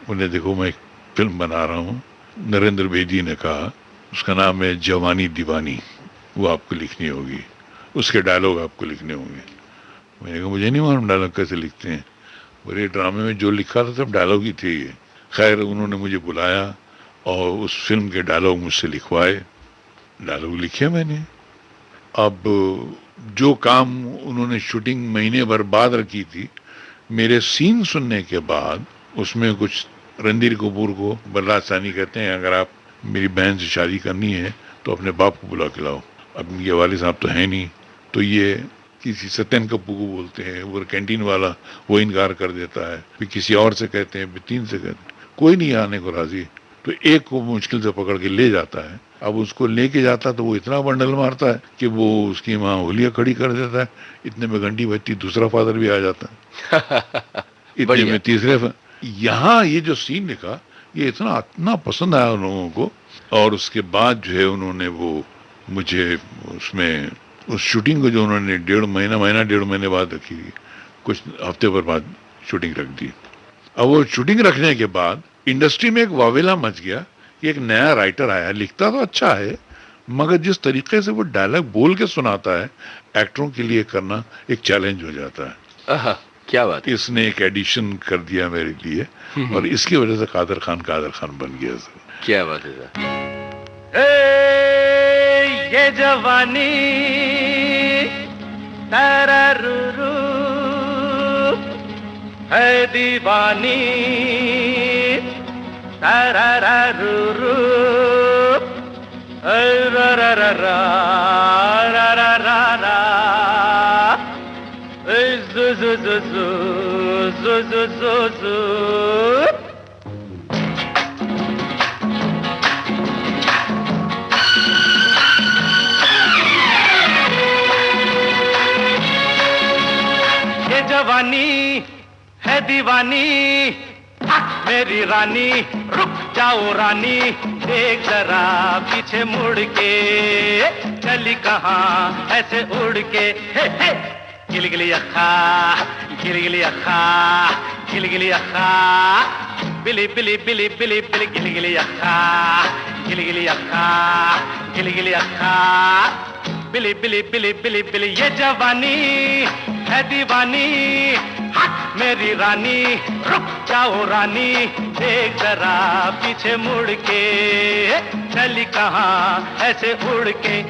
उन्हें देखो मैं एक फिल्म बना रहा हूँ। नरेंद्र बेदी ने कहा उसका नाम है जवानी दीवानी, वो आपको लिखनी होगी, उसके डायलॉग आपको लिखने होंगे। मैंने कहा मुझे नहीं मालूम डायलॉग कैसे लिखते हैं, और ड्रामे में जो लिखा था सब डायलॉग ही थे ये। खैर उन्होंने मुझे बुलाया और उस फिल्म के डायलॉग मुझसे लिखवाए, डायलॉग लिखे मैंने। अब जो काम उन्होंने शूटिंग महीने भर बाद रखी थी, मेरे सीन सुनने के बाद उसमें कुछ रणधीर कपूर को बलराज सानी कहते हैं, अगर आप मेरी बहन से शादी करनी है तो अपने बाप को बुला के लाओ। अब ये वाले साहब तो है नहीं, तो ये किसी सत्यन कपूर को बोलते हैं, वो कैंटीन वाला वो इनकार कर देता है, फिर किसी और से कहते हैं, फिर 3 से कहते हैं, कोई नहीं आने को राजी। तो एक को मुश्किल से पकड़ के ले जाता है। अब उसको लेके जाता तो वो इतना बंडल मारता है कि वो उसकी माँ होलिया खड़ी कर देता है। इतने में घंटी बजती, दूसरा फादर भी आ जाता है। इतने में तीसरे। यहाँ ये जो सीन लिखा ये इतना पसंद आया उन लोगों को और उसके बाद जो है उन्होंने वो मुझे उसमें उस शूटिंग को जो उन्होंने डेढ़ महीने बाद रखी, कुछ हफ्ते भर बाद शूटिंग रख दी। अब वो शूटिंग रखने के बाद इंडस्ट्री में एक वावेला मच गया कि एक नया राइटर आया, लिखता तो अच्छा है मगर जिस तरीके से वो डायलॉग बोल के सुनाता है एक्टरों के लिए करना एक चैलेंज हो जाता है। क्या बात है। इसने एक एडिशन कर दिया मेरे लिए और इसकी वजह से कादर खान बन गया सर। क्या बात है सर। ये जवानी तारा रू है दीवानी तारा रू रा रा रा रा रा रा रा रा zu zu zu zu zu zu zu ये जवानी है दीवानी मेरी रानी, रुक जाओ रानी, देख जरा पीछे मुड़ के, चली कहाँ ऐसे उड़ के। हे हे गिली अखा, गिली अखा, गिली अखा, बिली बिली बिली बिली बिली गिली अखा, गिली अखा, गिली अखा, बिली बिली बिली बिली बिली। ये जवानी है दीवानी मेरी रानी, रुक जाओ रानी, देख जरा पीछे मुड़ के, चली कहाँ ऐसे उड़ के।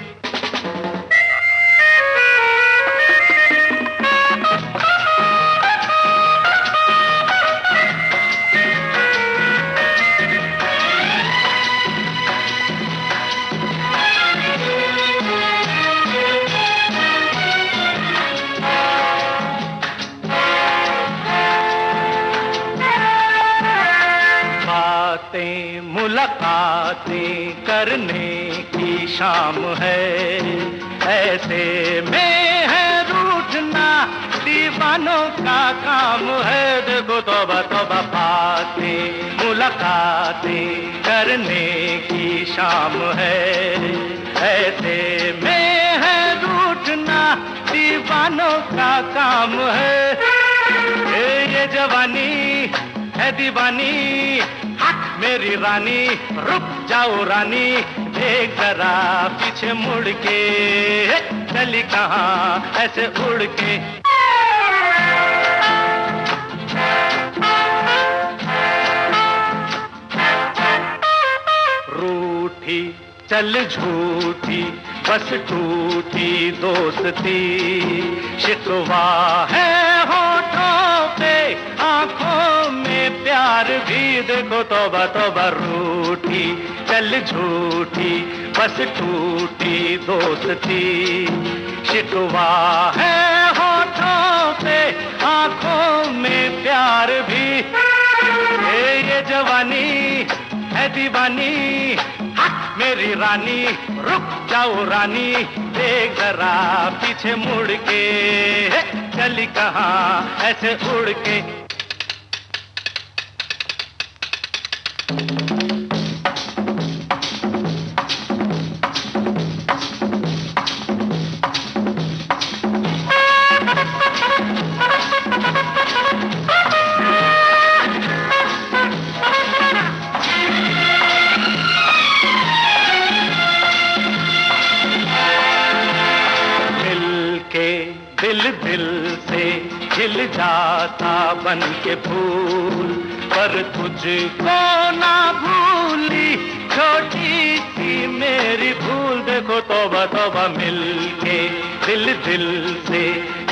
मुलाकातें करने की शाम है, ऐसे में है रूठना दीवानों का काम है। देखो तौबा तौबा बातें मुलाकातें करने की शाम है, ऐसे में है रूठना दीवानों का काम है। ये जवानी है दीवानी मेरी रानी, रुक जाओ रानी, देख जरा पीछे मुड़ के, चली कहाँ ऐसे उड़ के। रूठी चल झूठी बस टूटी दोस्ती, शिकवा है होठों पे आंखों में प्यार भी। देखो तौबा तौबा रूठी चल झूठी बस टूटी दोस्ती, शिकवा है होठों पे आंखों में प्यार भी। ये जवानी है दीवानी मेरी रानी, रुक जाओ रानी, देख जरा पीछे मुड़ के, चली कहाँ ऐसे उड़ के। दिल दिल से खिल जाता बन के फूल, पर तुझको ना भूली छोटी सी मेरी भूल। देखो तौबा तौबा मिलके दिल दिल से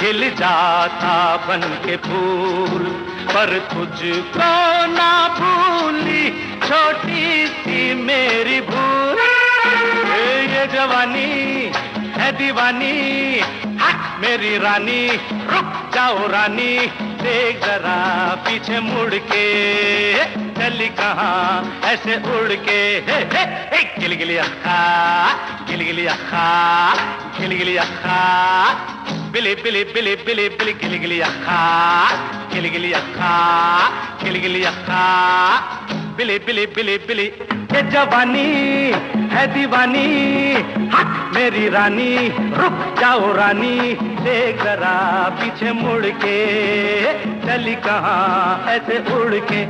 खिल जाता बन के फूल, पर तुझको ना भूली छोटी सी मेरी भूल। ये जवानी है दीवानी मेरी रानी, रुक जाओ रानी, देख जरा पीछे मुड़ के, चली कहाँ ऐसे उड़ के। हे हे हे गिली अखा, गिली अखा, गिली अखा, बिली बिली बिली बिली बिली गिली अखा, गिली अखा, गिली अखा, बिली बिली बिली बिली। ये जवानी है दीवानी, हट मेरी रानी, रुक जाओ रानी, देख जरा पीछे मुड़ के, चली कहाँ ऐसे उड़ के।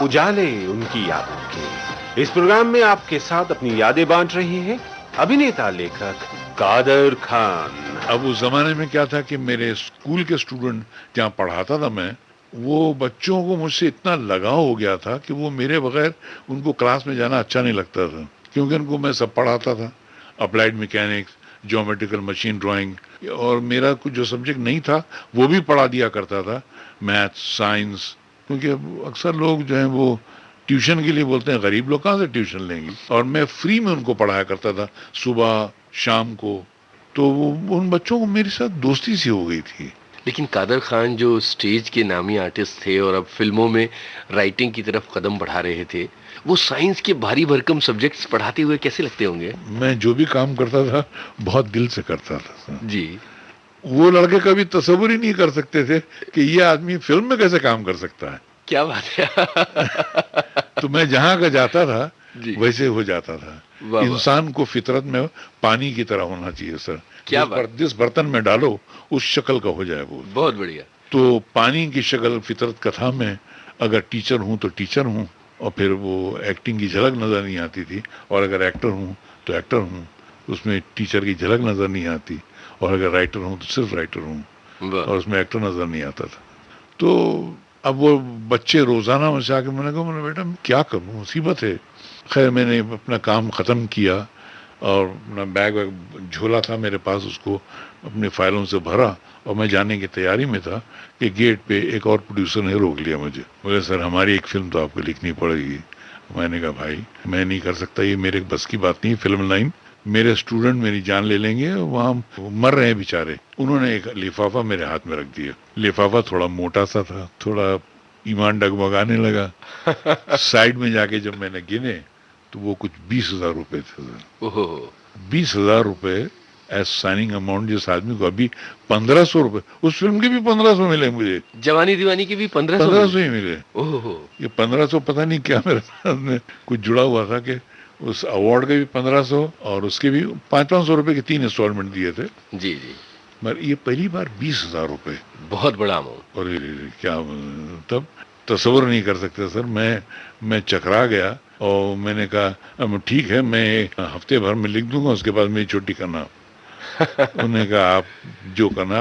उजाले उनकी यादों के इस प्रोग्राम में आपके साथ अपनी यादें बांट रही हैं अभिनेता लेखक कादर खान। अब उस जमाने में क्या था कि मेरे स्कूल के स्टूडेंट जहाँ पढ़ाता था मैं, वो बच्चों को मुझसे इतना लगाव हो गया था कि वो मेरे बगैर उनको क्लास में जाना अच्छा नहीं लगता था, क्योंकि उनको मैं सब पढ़ाता था, applied mechanics, geometrical machine drawing, और मेरा कुछ जो सब्जेक्ट नहीं था वो भी पढ़ा दिया करता था, मैथ्स, साइंस। क्योंकि अक्सर लोग जो हैं वो ट्यूशन के लिए बोलते हैं, गरीब लोग कहाँ से ट्यूशन लेंगे, और मैं फ्री में उनको पढ़ाया करता था सुबह शाम को। तो उन बच्चों को मेरे साथ दोस्ती सी हो गई थी। लेकिन कादर खान जो स्टेज के नामी आर्टिस्ट थे और अब फिल्मों में राइटिंग की तरफ कदम बढ़ा रहे थे, वो साइंस के भारी भरकम सब्जेक्ट्स पढ़ाते हुए कैसे लगते होंगे? मैं जो भी काम करता था बहुत दिल से करता था जी। वो लड़के कभी तस्वुर ही नहीं कर सकते थे कि ये आदमी फिल्म में कैसे काम कर सकता है। क्या बात है। तो मैं जहां का जाता था वैसे हो जाता था। इंसान को फितरत में पानी की तरह होना चाहिए सर। क्या जिस बर्तन में डालो उस शक्ल का हो जाए वो। बहुत बढ़िया। तो पानी की शक्ल फितरत कथा में अगर टीचर हूँ तो टीचर हूँ, और फिर वो एक्टिंग की झलक नजर नहीं आती थी, और अगर एक्टर हूँ तो एक्टर हूँ, उसमें टीचर की झलक नजर नहीं आती, और अगर राइटर हूँ तो सिर्फ राइटर हूँ, और उसमें एक्टर नजर नहीं आता था। तो अब वो बच्चे रोजाना मुझसे आके मैंने कहा बेटा मैं क्या करूँ, मुसीबत है। खैर मैंने अपना काम खत्म किया और अपना बैग वैग झोला था मेरे पास, उसको अपने फाइलों से भरा और मैं जाने की तैयारी में था कि गेट पे एक और प्रोड्यूसर ने रोक लिया मुझे। बोले सर हमारी एक फिल्म तो आपको लिखनी पड़ेगी। मैंने कहा भाई मैं नहीं कर सकता, ये मेरे बस की बात नहीं, फिल्म लाइन, मेरे स्टूडेंट मेरी जान ले लेंगे, वहाँ मर रहे हैं बेचारे। उन्होंने एक लिफाफा मेरे हाथ में रख दिया। लिफाफा थोड़ा मोटा सा था, थोड़ा ईमान डगमगाने लगा। साइड में जाके जब मैंने गिने तो वो कुछ 20,000 रुपए थे सर। 20,000 रुपए एज साइनिंग अमाउंट, जिस आदमी को अभी 1,500 रुपए, उस फिल्म के भी 1,500 मिले मुझे, जवानी दीवानी के भी 1,500 ही मिले। ओहो। ये 1,500 पता नहीं क्या मेरे साथ में कुछ जुड़ा हुआ था कि उस अवार्ड के भी 1,500 और उसके भी 500-500 रुपए के 3 इंस्टॉलमेंट दिए थे। जी जी। मगर ये पहली बार 20,000 रुपए, बहुत बड़ा अमाउंट। और क्या तब तस्वर नहीं कर सकते सर। मैं चकरा गया और मैंने कहा ठीक है मैं हफ्ते भर में लिख दूंगा, उसके बाद मेरी छुट्टी करना। उन्होंने कहा आप जो करना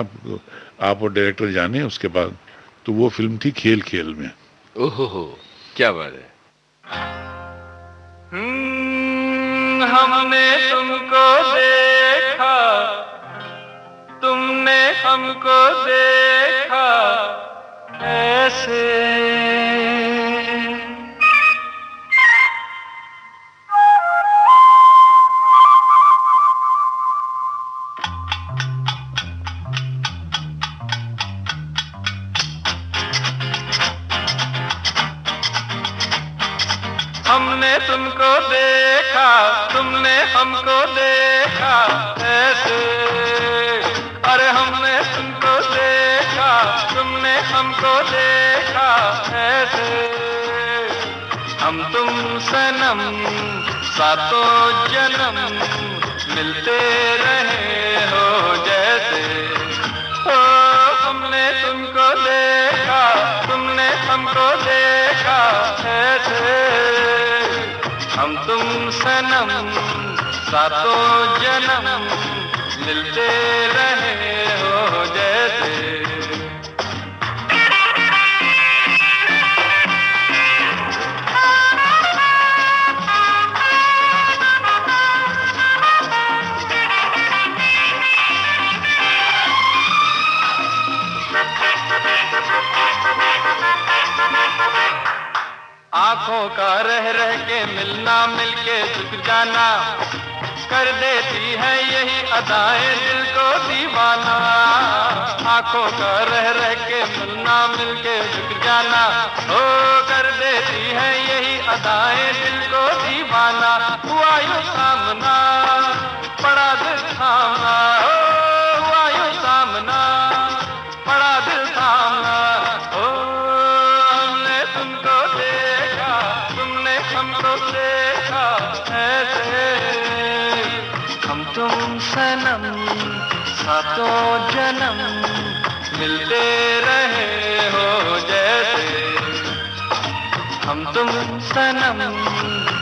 आप और डायरेक्टर जाने। उसके बाद तो वो फिल्म थी खेल खेल में। ओहो क्या बात है। हमने तुमको देखा, तुमने हमको देखा ऐसे, हमने तुमको देखा, तुमने हमको देखा ऐसे, अरे हमने तुमको देखा, तुमने हमको देखा ऐसे, हम तुम सनम सातों जन्म मिलते रहे हो जैसे, ओ हमने तुमको देखा, तुमने हमको देखा ऐसे, हम तुम सनम सातों जन्म मिलते रहे हो जैसे। आंखों का रह रह के मिलना, मिलके झुक जाना, कर देती है यही अदाएं दिल को दीवाना। आंखों का रह रह के मिलना, मिलके झुक जाना, ओ कर देती है यही अदाएं दिल को दीवाना। हुआ यूं सामना, पड़ा दिल थामना, ओ हुआ यूं सामना, पड़ा दिल थामना, ओ हमने तुमको देखा, तुमने हमको देखा। जन्म मिलते रहे हो जैसे हम तुम सनम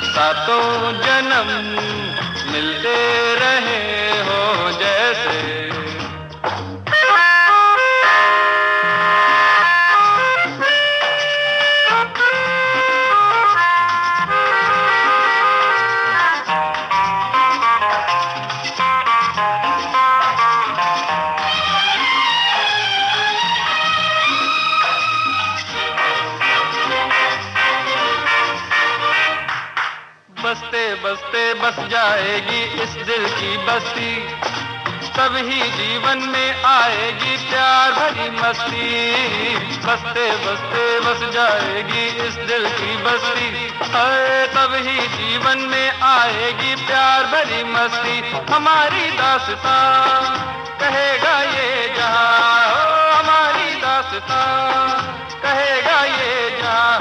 सातों जन्म मिलते रहे हो जैसे। बसते बसते बस जाएगी इस दिल की बस्ती, तभी जीवन में आएगी प्यार भरी मस्ती। बसते बसते बस जाएगी इस दिल की बस्ती, तभी जीवन में आएगी प्यार भरी मस्ती। हमारी दास्तां कहेगा ये जहां, हमारी दास्तां कहेगा ये जहां।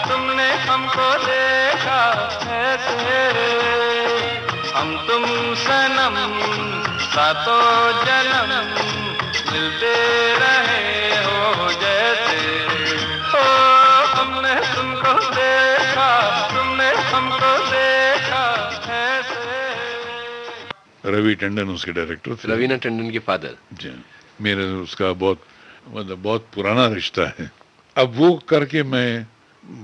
तुमने हमको देखा ऐसे, हम तुम सनम सातों जन्म मिलते रहे हो जैसे। ओ हमने तुमको देखा, तुमने हमको देखा ऐसे। रवि टंडन उसके डायरेक्टर थे। रवीना टंडन के फादर जी। मेरे उसका बहुत पुराना रिश्ता है। अब वो करके मैं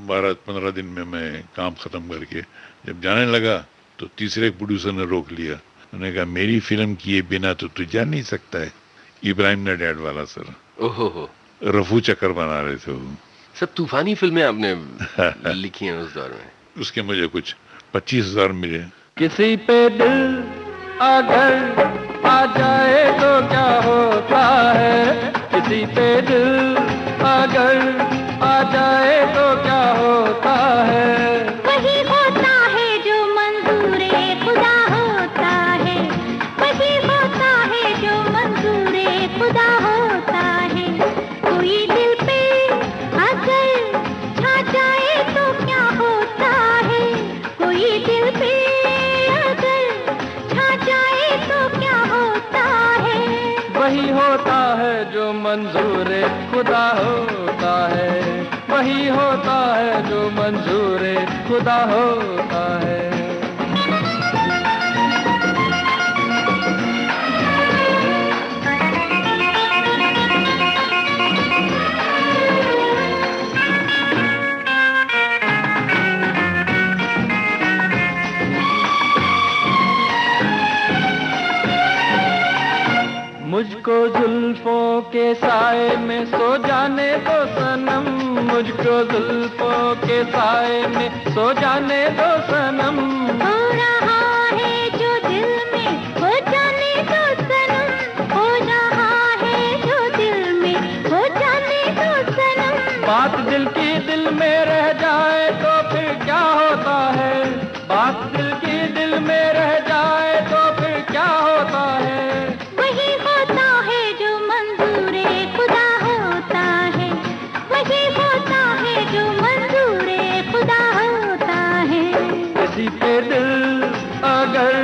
12-15 दिन में मैं काम खत्म करके जब जाने लगा तो तीसरे प्रोड्यूसर ने रोक लिया। उन्होंने कहा मेरी फिल्म किए बिना तो तू जा नहीं सकता है। इब्राहिम ने डैड वाला सर। ओहो। रफू चक्कर बना रहे थे वो। सब तूफानी फिल्में आपने लिखी हैं उस दौर में। उसके मुझे कुछ 25,000 मिले। किसी पे दिल अगर आ जाए तो क्या होता है, किसी पे दिल अगर आ जाए तो क्या होता है। वही होता है जो मंजूरे खुदा होता है, वही होता है जो मंजूरे खुदा होता है। कोई दिल पे अगर छा जाए तो क्या होता है, कोई दिल पे अगर छा जाए तो क्या होता है। वही होता है जो मंजूरे खुदा होता है, वही होता है जो मंजूरे खुदा होता है। मुझको जुल्फों के साए में सो जाने दो सनम, मुझको जुल्फों के साए में सो जाने दो सनम। हो रहा है जो दिल में हो जाने दो सनम, हो रहा है जो दिल में हो जाने दो सनम। बात दिल की दिल में रह जाए तो फिर क्या होता है, बात दिल की दिल में रह जाए तो फिर क्या होता है। वही होता है जो मंजूरे खुदा होता है, वही होता है जो मंजूरे खुदा होता है। किसी पे दिल अगर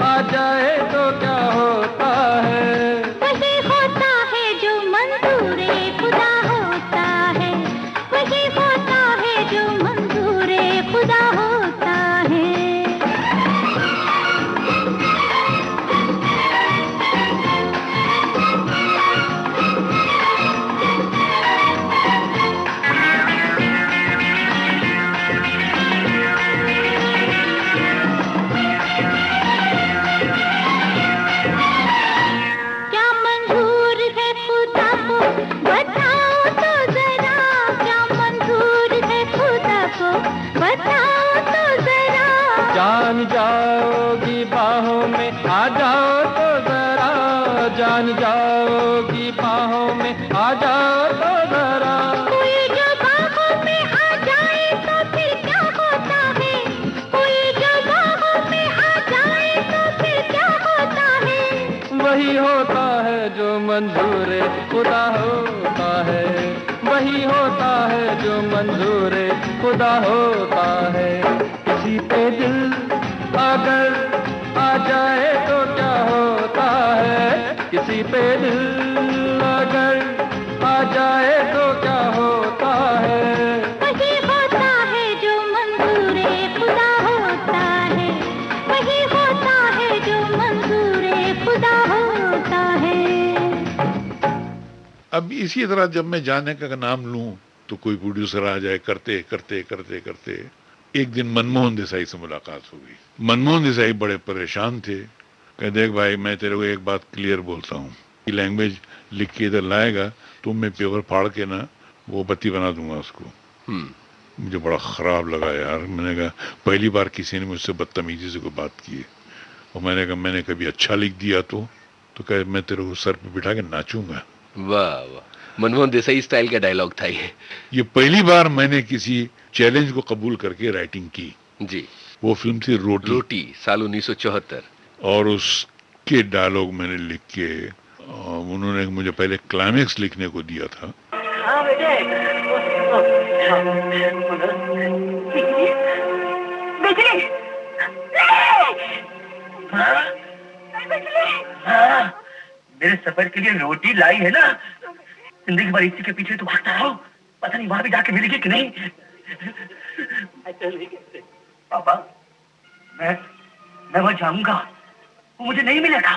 आ जाए तो क्या होता है, वही होता है जो मंजूरे खुदा होता है, वही होता है जो मंजूरे खुदा होता है। क्या मंजूर है खुदा को बताओ तो जरा, क्या मंजूर है खुदा को बताओ तो जरा। जान जाओगी बाहों में आ जाओ तो जरा, जान जाओगी बाहों में आ जाओ तो जरा। कोई जो बाहों में आ जाए तो फिर क्या होता है, कोई जो बाहों में आ जाए तो फिर क्या होता है। वही होता है जो मंजूर खुदा होता है, वही होता है जो मंजूर खुदा होता है। किसी पे दिल अगर आ जाए तो क्या किसी पे दिल अगर आ जाए तो क्या होता है, वही होता है जो मंजूरे खुदा होता है, वही होता है जो मंजूरे खुदा होता है। अब इसी तरह जब मैं जाने का नाम लूं तो कोई प्रोड्यूसर आ जाए, करते करते करते करते एक दिन मनमोहन देसाई से मुलाकात हो गई। मनमोहन देसाई बड़े परेशान थे। कह देख भाई, मैं तेरे को एक बात क्लियर बोलता हूँ, लैंग्वेज लिख के इधर लाएगा तो मैं पेपर फाड़ के ना वो बत्ती बना दूंगा उसको। मुझे बड़ा खराब लगा यार। मैंने कहा पहली बार किसी ने मुझसे बदतमीजी से कोई बात की है। और मैंने कहा मैंने कभी अच्छा लिख दिया तो कहे मैं तेरे को सर पे बिठा के नाचूंगा। वाह वाह, मनमोहन देसाई स्टाइल का डायलॉग था ये पहली बार मैंने किसी चैलेंज को कबूल करके राइटिंग की जी। वो फिल्म थी रोटी साल 1974। और उसके डायलॉग मैंने लिख के उन्होंने मुझे पहले क्लाइमेक्स लिखने को दिया था। हाँ बेटे, बिजली, हाँ, मेरे सफर के लिए रोटी लाई है ना। जिंदगी भर इसी के पीछे तो भागता रहो, पता नहीं वहां भी जाके मिलेगी कि नहीं। पापा, मैं वहां जाऊंगा, वो मुझे नहीं मिलेगा,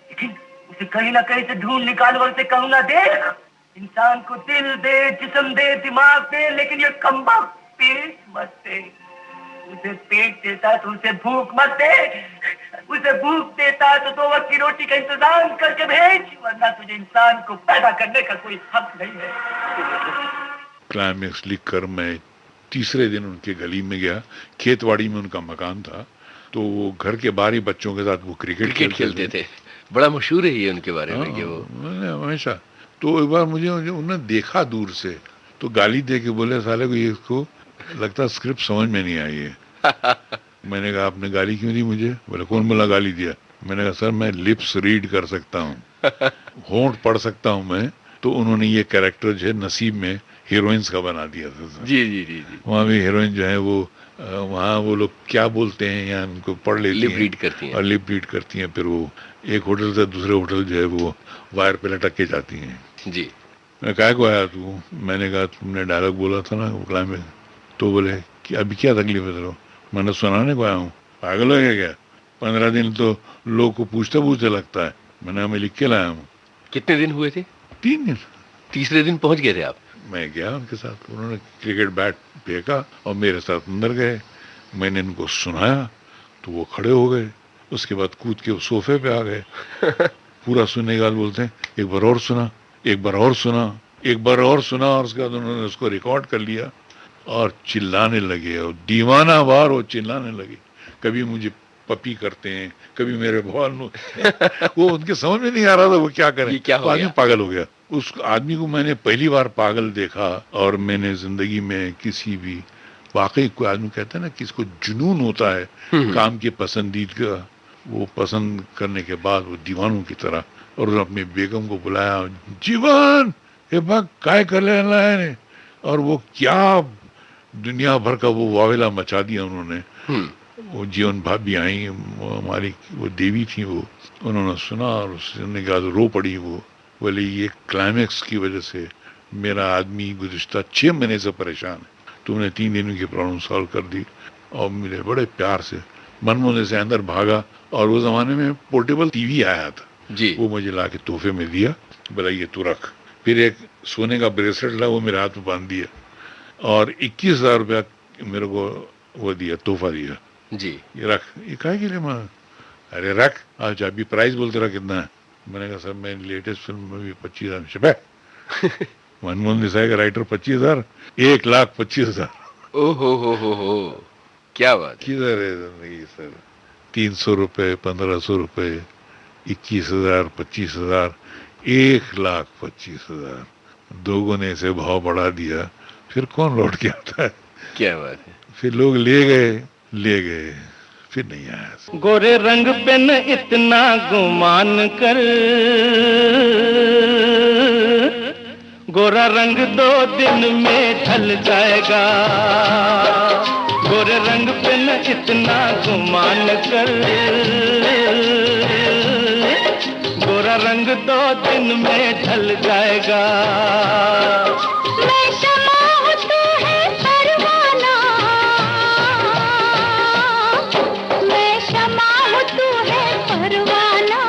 लेकिन उसे कहीं ना कहीं से ढूंढ निकाल और उसे कहूंगा देख, इंसान को दिल दे, जिस्म दे, दिमाग दे, लेकिन ये कम्बा पेट मत दे। उसे पेट देता तो उसे भूख मत दे, उसे भूख देता तो 2 वक्त की रोटी का इंतजाम करके भेज, वरना तुझे इंसान को पैदा करने का कोई हक नहीं है। क्लाइमेक्स लिख कर मैं तीसरे दिन उनके गली में गया। खेतवाड़ी में उनका मकान था, तो वो घर के बाहर ही बच्चों के साथ वो क्रिकेट खेलते थे। बड़ा मशहूर है ये उनके बारे में कि वो मैंने हमेशा। तो एक बार मुझे उन्होंने देखा दूर से तो गाली दे के बोले साले को, ये इसको लगता स्क्रिप्ट समझ में नहीं आई है। मैंने कहा आपने गाली क्यों दी मुझे? बोले कौन बोला गाली दिया? मैंने कहा सर मैं लिप्स रीड कर सकता हूँ, होंठ पढ़ सकता हूँ मैं। तो उन्होंने ये कैरेक्टर जो है नसीब में हीरोइंस का बना दिया था। जी जी जी जी। वहाँ भी हीरोइन जो है वो वहाँ वो लोग क्या बोलते हैं या उनको पढ़ लेती लिप रीड करती हैं और लिप रीड करती हैं। फिर वो एक होटल से दूसरे होटल जो है वो वायर पे लटक के जाती हैं। जी। मैं काय को आया तू? मैंने कहा तुमने डायलॉग बोला था ना वो क्लाइमेक्स। तो बोले कि अभी क्या तकलीफ है तेरे? मैंने सुनाने को आया हूँ, पागल हो गया क्या? 15 दिन तो लोग को पूछते पूछते लगता है। मैंने हमें लिख के लाया हूँ। कितने दिन हुए थे? 3 दिन। तीसरे दिन पहुंच गए थे आप? मैं गया उनके साथ, उन्होंने क्रिकेट बैट फेंका और मेरे साथ अंदर गए। मैंने इनको सुनाया तो वो खड़े हो गए। उसके बाद कूद के सोफे पे आ गए। पूरा सुनने के बाद बोलते हैं एक बार और सुना, एक बार और सुना, एक बार और सुना। और उसके बाद उन्होंने उसको रिकॉर्ड कर लिया और चिल्लाने लगे और दीवाना वार वो चिल्लाने लगे। कभी मुझे पपी करते हैं, कभी मेरे बॉल वो उनके समझ में नहीं आ रहा था वो क्या करें। क्या हो आदमी पागल हो गया। उस आदमी को मैंने पहली बार पागल देखा। और मैंने जिंदगी में किसी भी वाकई कोई आदमी कहता है ना कि इसको जुनून होता है काम के पसंदीदा, वो पसंद करने के बाद वो दीवानों की तरह। और उन्होंने अपनी बेगम को बुलाया, जीवन हे भाग काय कर लेना है। और वो क्या दुनिया भर का वो वावेला मचा दिया उन्होंने। वो जीवन भाभी आई, हमारी वो देवी थी, वो उन्होंने सुना और सुनने के बाद रो पड़ी। वो बोले ये क्लाइमेक्स की वजह से मेरा आदमी गुज़िश्ता 6 महीने से परेशान है, तुमने 3 दिन की प्रॉब्लम सॉल्व कर दी। और मेरे बड़े प्यार से मनमोहन से अंदर भागा। और वो जमाने में पोर्टेबल टीवी आया था जी। वो मुझे ला के तोहफे में दिया। बोला ये तू रख। फिर एक सोने का ब्रेसलेट ला, वो मेरे हाथ में बांध दिया। और 21,000 रुपया मेरे को वो दिया, तोहफा दिया जी। ये रख। ये काहे के लिए? मैं अरे रख। अच्छा अभी प्राइस बोलते रहा कितना है? मैंने कहा सर मैं लेटेस्ट फिल्म में भी 25,000। मनमोहन देसाई का राइटर 25,000, 1,25,000। ओहो हो, क्या बात है। किधर है जिंदगी सर? 300 रुपए, 1,500 रुपए, 21,000, 25,000, 1,25,000। दोगुने से भाव बढ़ा दिया, फिर कौन लौट के आता है? क्या बात है। फिर लोग ले गए, फिर नहीं आया। गोरे रंग पे न इतना गुमान कर, गोरा रंग 2 दिन में ढल जाएगा। गोरे रंग पे न इतना गुमान कर, गोरा गोरा रंग 2 दिन में ढल जाएगा। मैं शमा हूँ तू है परवाना, मैं शमा हूँ तू है परवाना,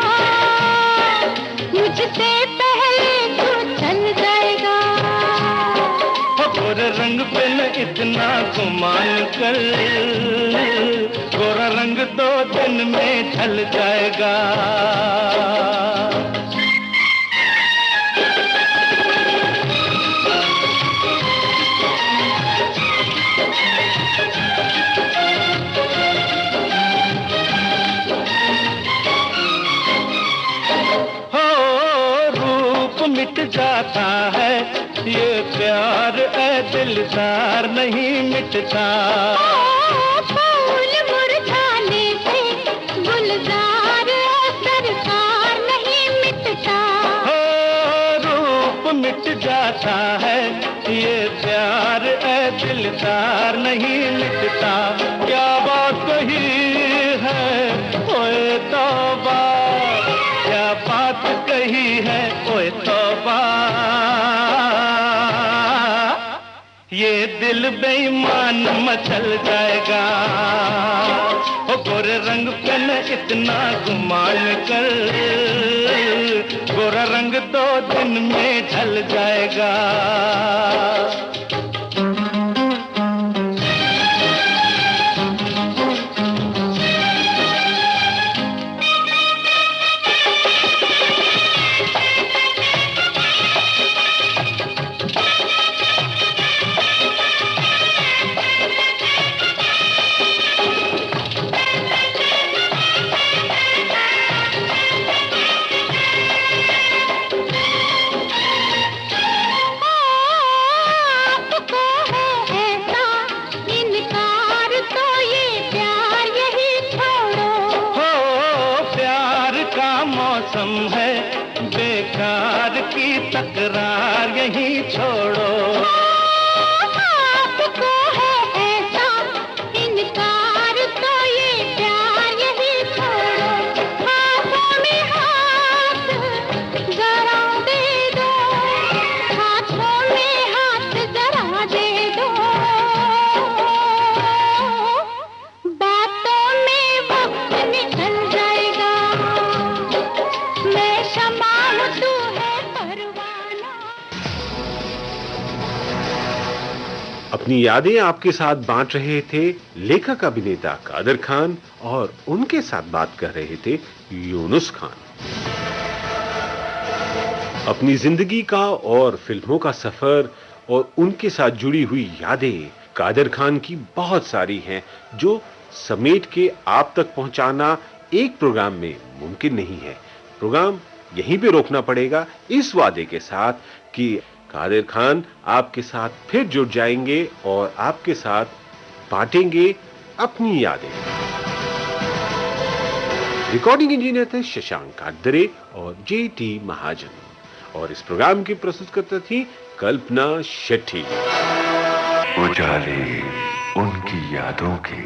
मुझसे पहले तू चल जाएगा। गोरे रंग पे न इतना गुमान कर, गोरा रंग 2 दिन में ढल जाएगा। हो रूप मिट जाता है, ये प्यार ऐ दिलदार नहीं मिटता। फूल मुरझाने से गुलजार सरकार नहीं मिटता। हो रूप मिट जाता है, ये प्यार ऐ दिलदार नहीं मिटता। क्या बात कही है ओए तौबा, क्या बात कही है ओए तौबा, ये दिल बेईमान मचल जाएगा। ओ गोरे रंग पे न इतना गुमान कर, गोरा रंग 2 दिन में ढल जाएगा। मौसम है बेकार की तकरार यही छोड़ो। आपको है ऐसा इनकार तो ये प्यार यही छोड़ो। हाथों में हाथ जरा दे दो, हाथों में हाथ जरा दे दो, बातों में वक्त निकल जाएगा। मैं शमा हूँ तू है परवाना। अपनी यादें आपके साथ बांट रहे थे लेखक अभिनेता कादर खान और उनके साथ बात कर रहे थे यूनुस खान। अपनी जिंदगी का और फिल्मों का सफर और उनके साथ जुड़ी हुई यादें कादर खान की बहुत सारी हैं जो समेट के आप तक पहुंचाना एक प्रोग्राम में मुमकिन नहीं है। प्रोग्राम यहीं पे रोकना पड़ेगा इस वादे के साथ कि कादर खान आपके साथ फिर जुड़ जाएंगे और आपके साथ बांटेंगे अपनी यादें। रिकॉर्डिंग इंजीनियर थे शशांक काकदरे और JT महाजन और इस प्रोग्राम की प्रस्तुतकर्ता थी कल्पना शेट्टी। उजाले उनकी यादों के।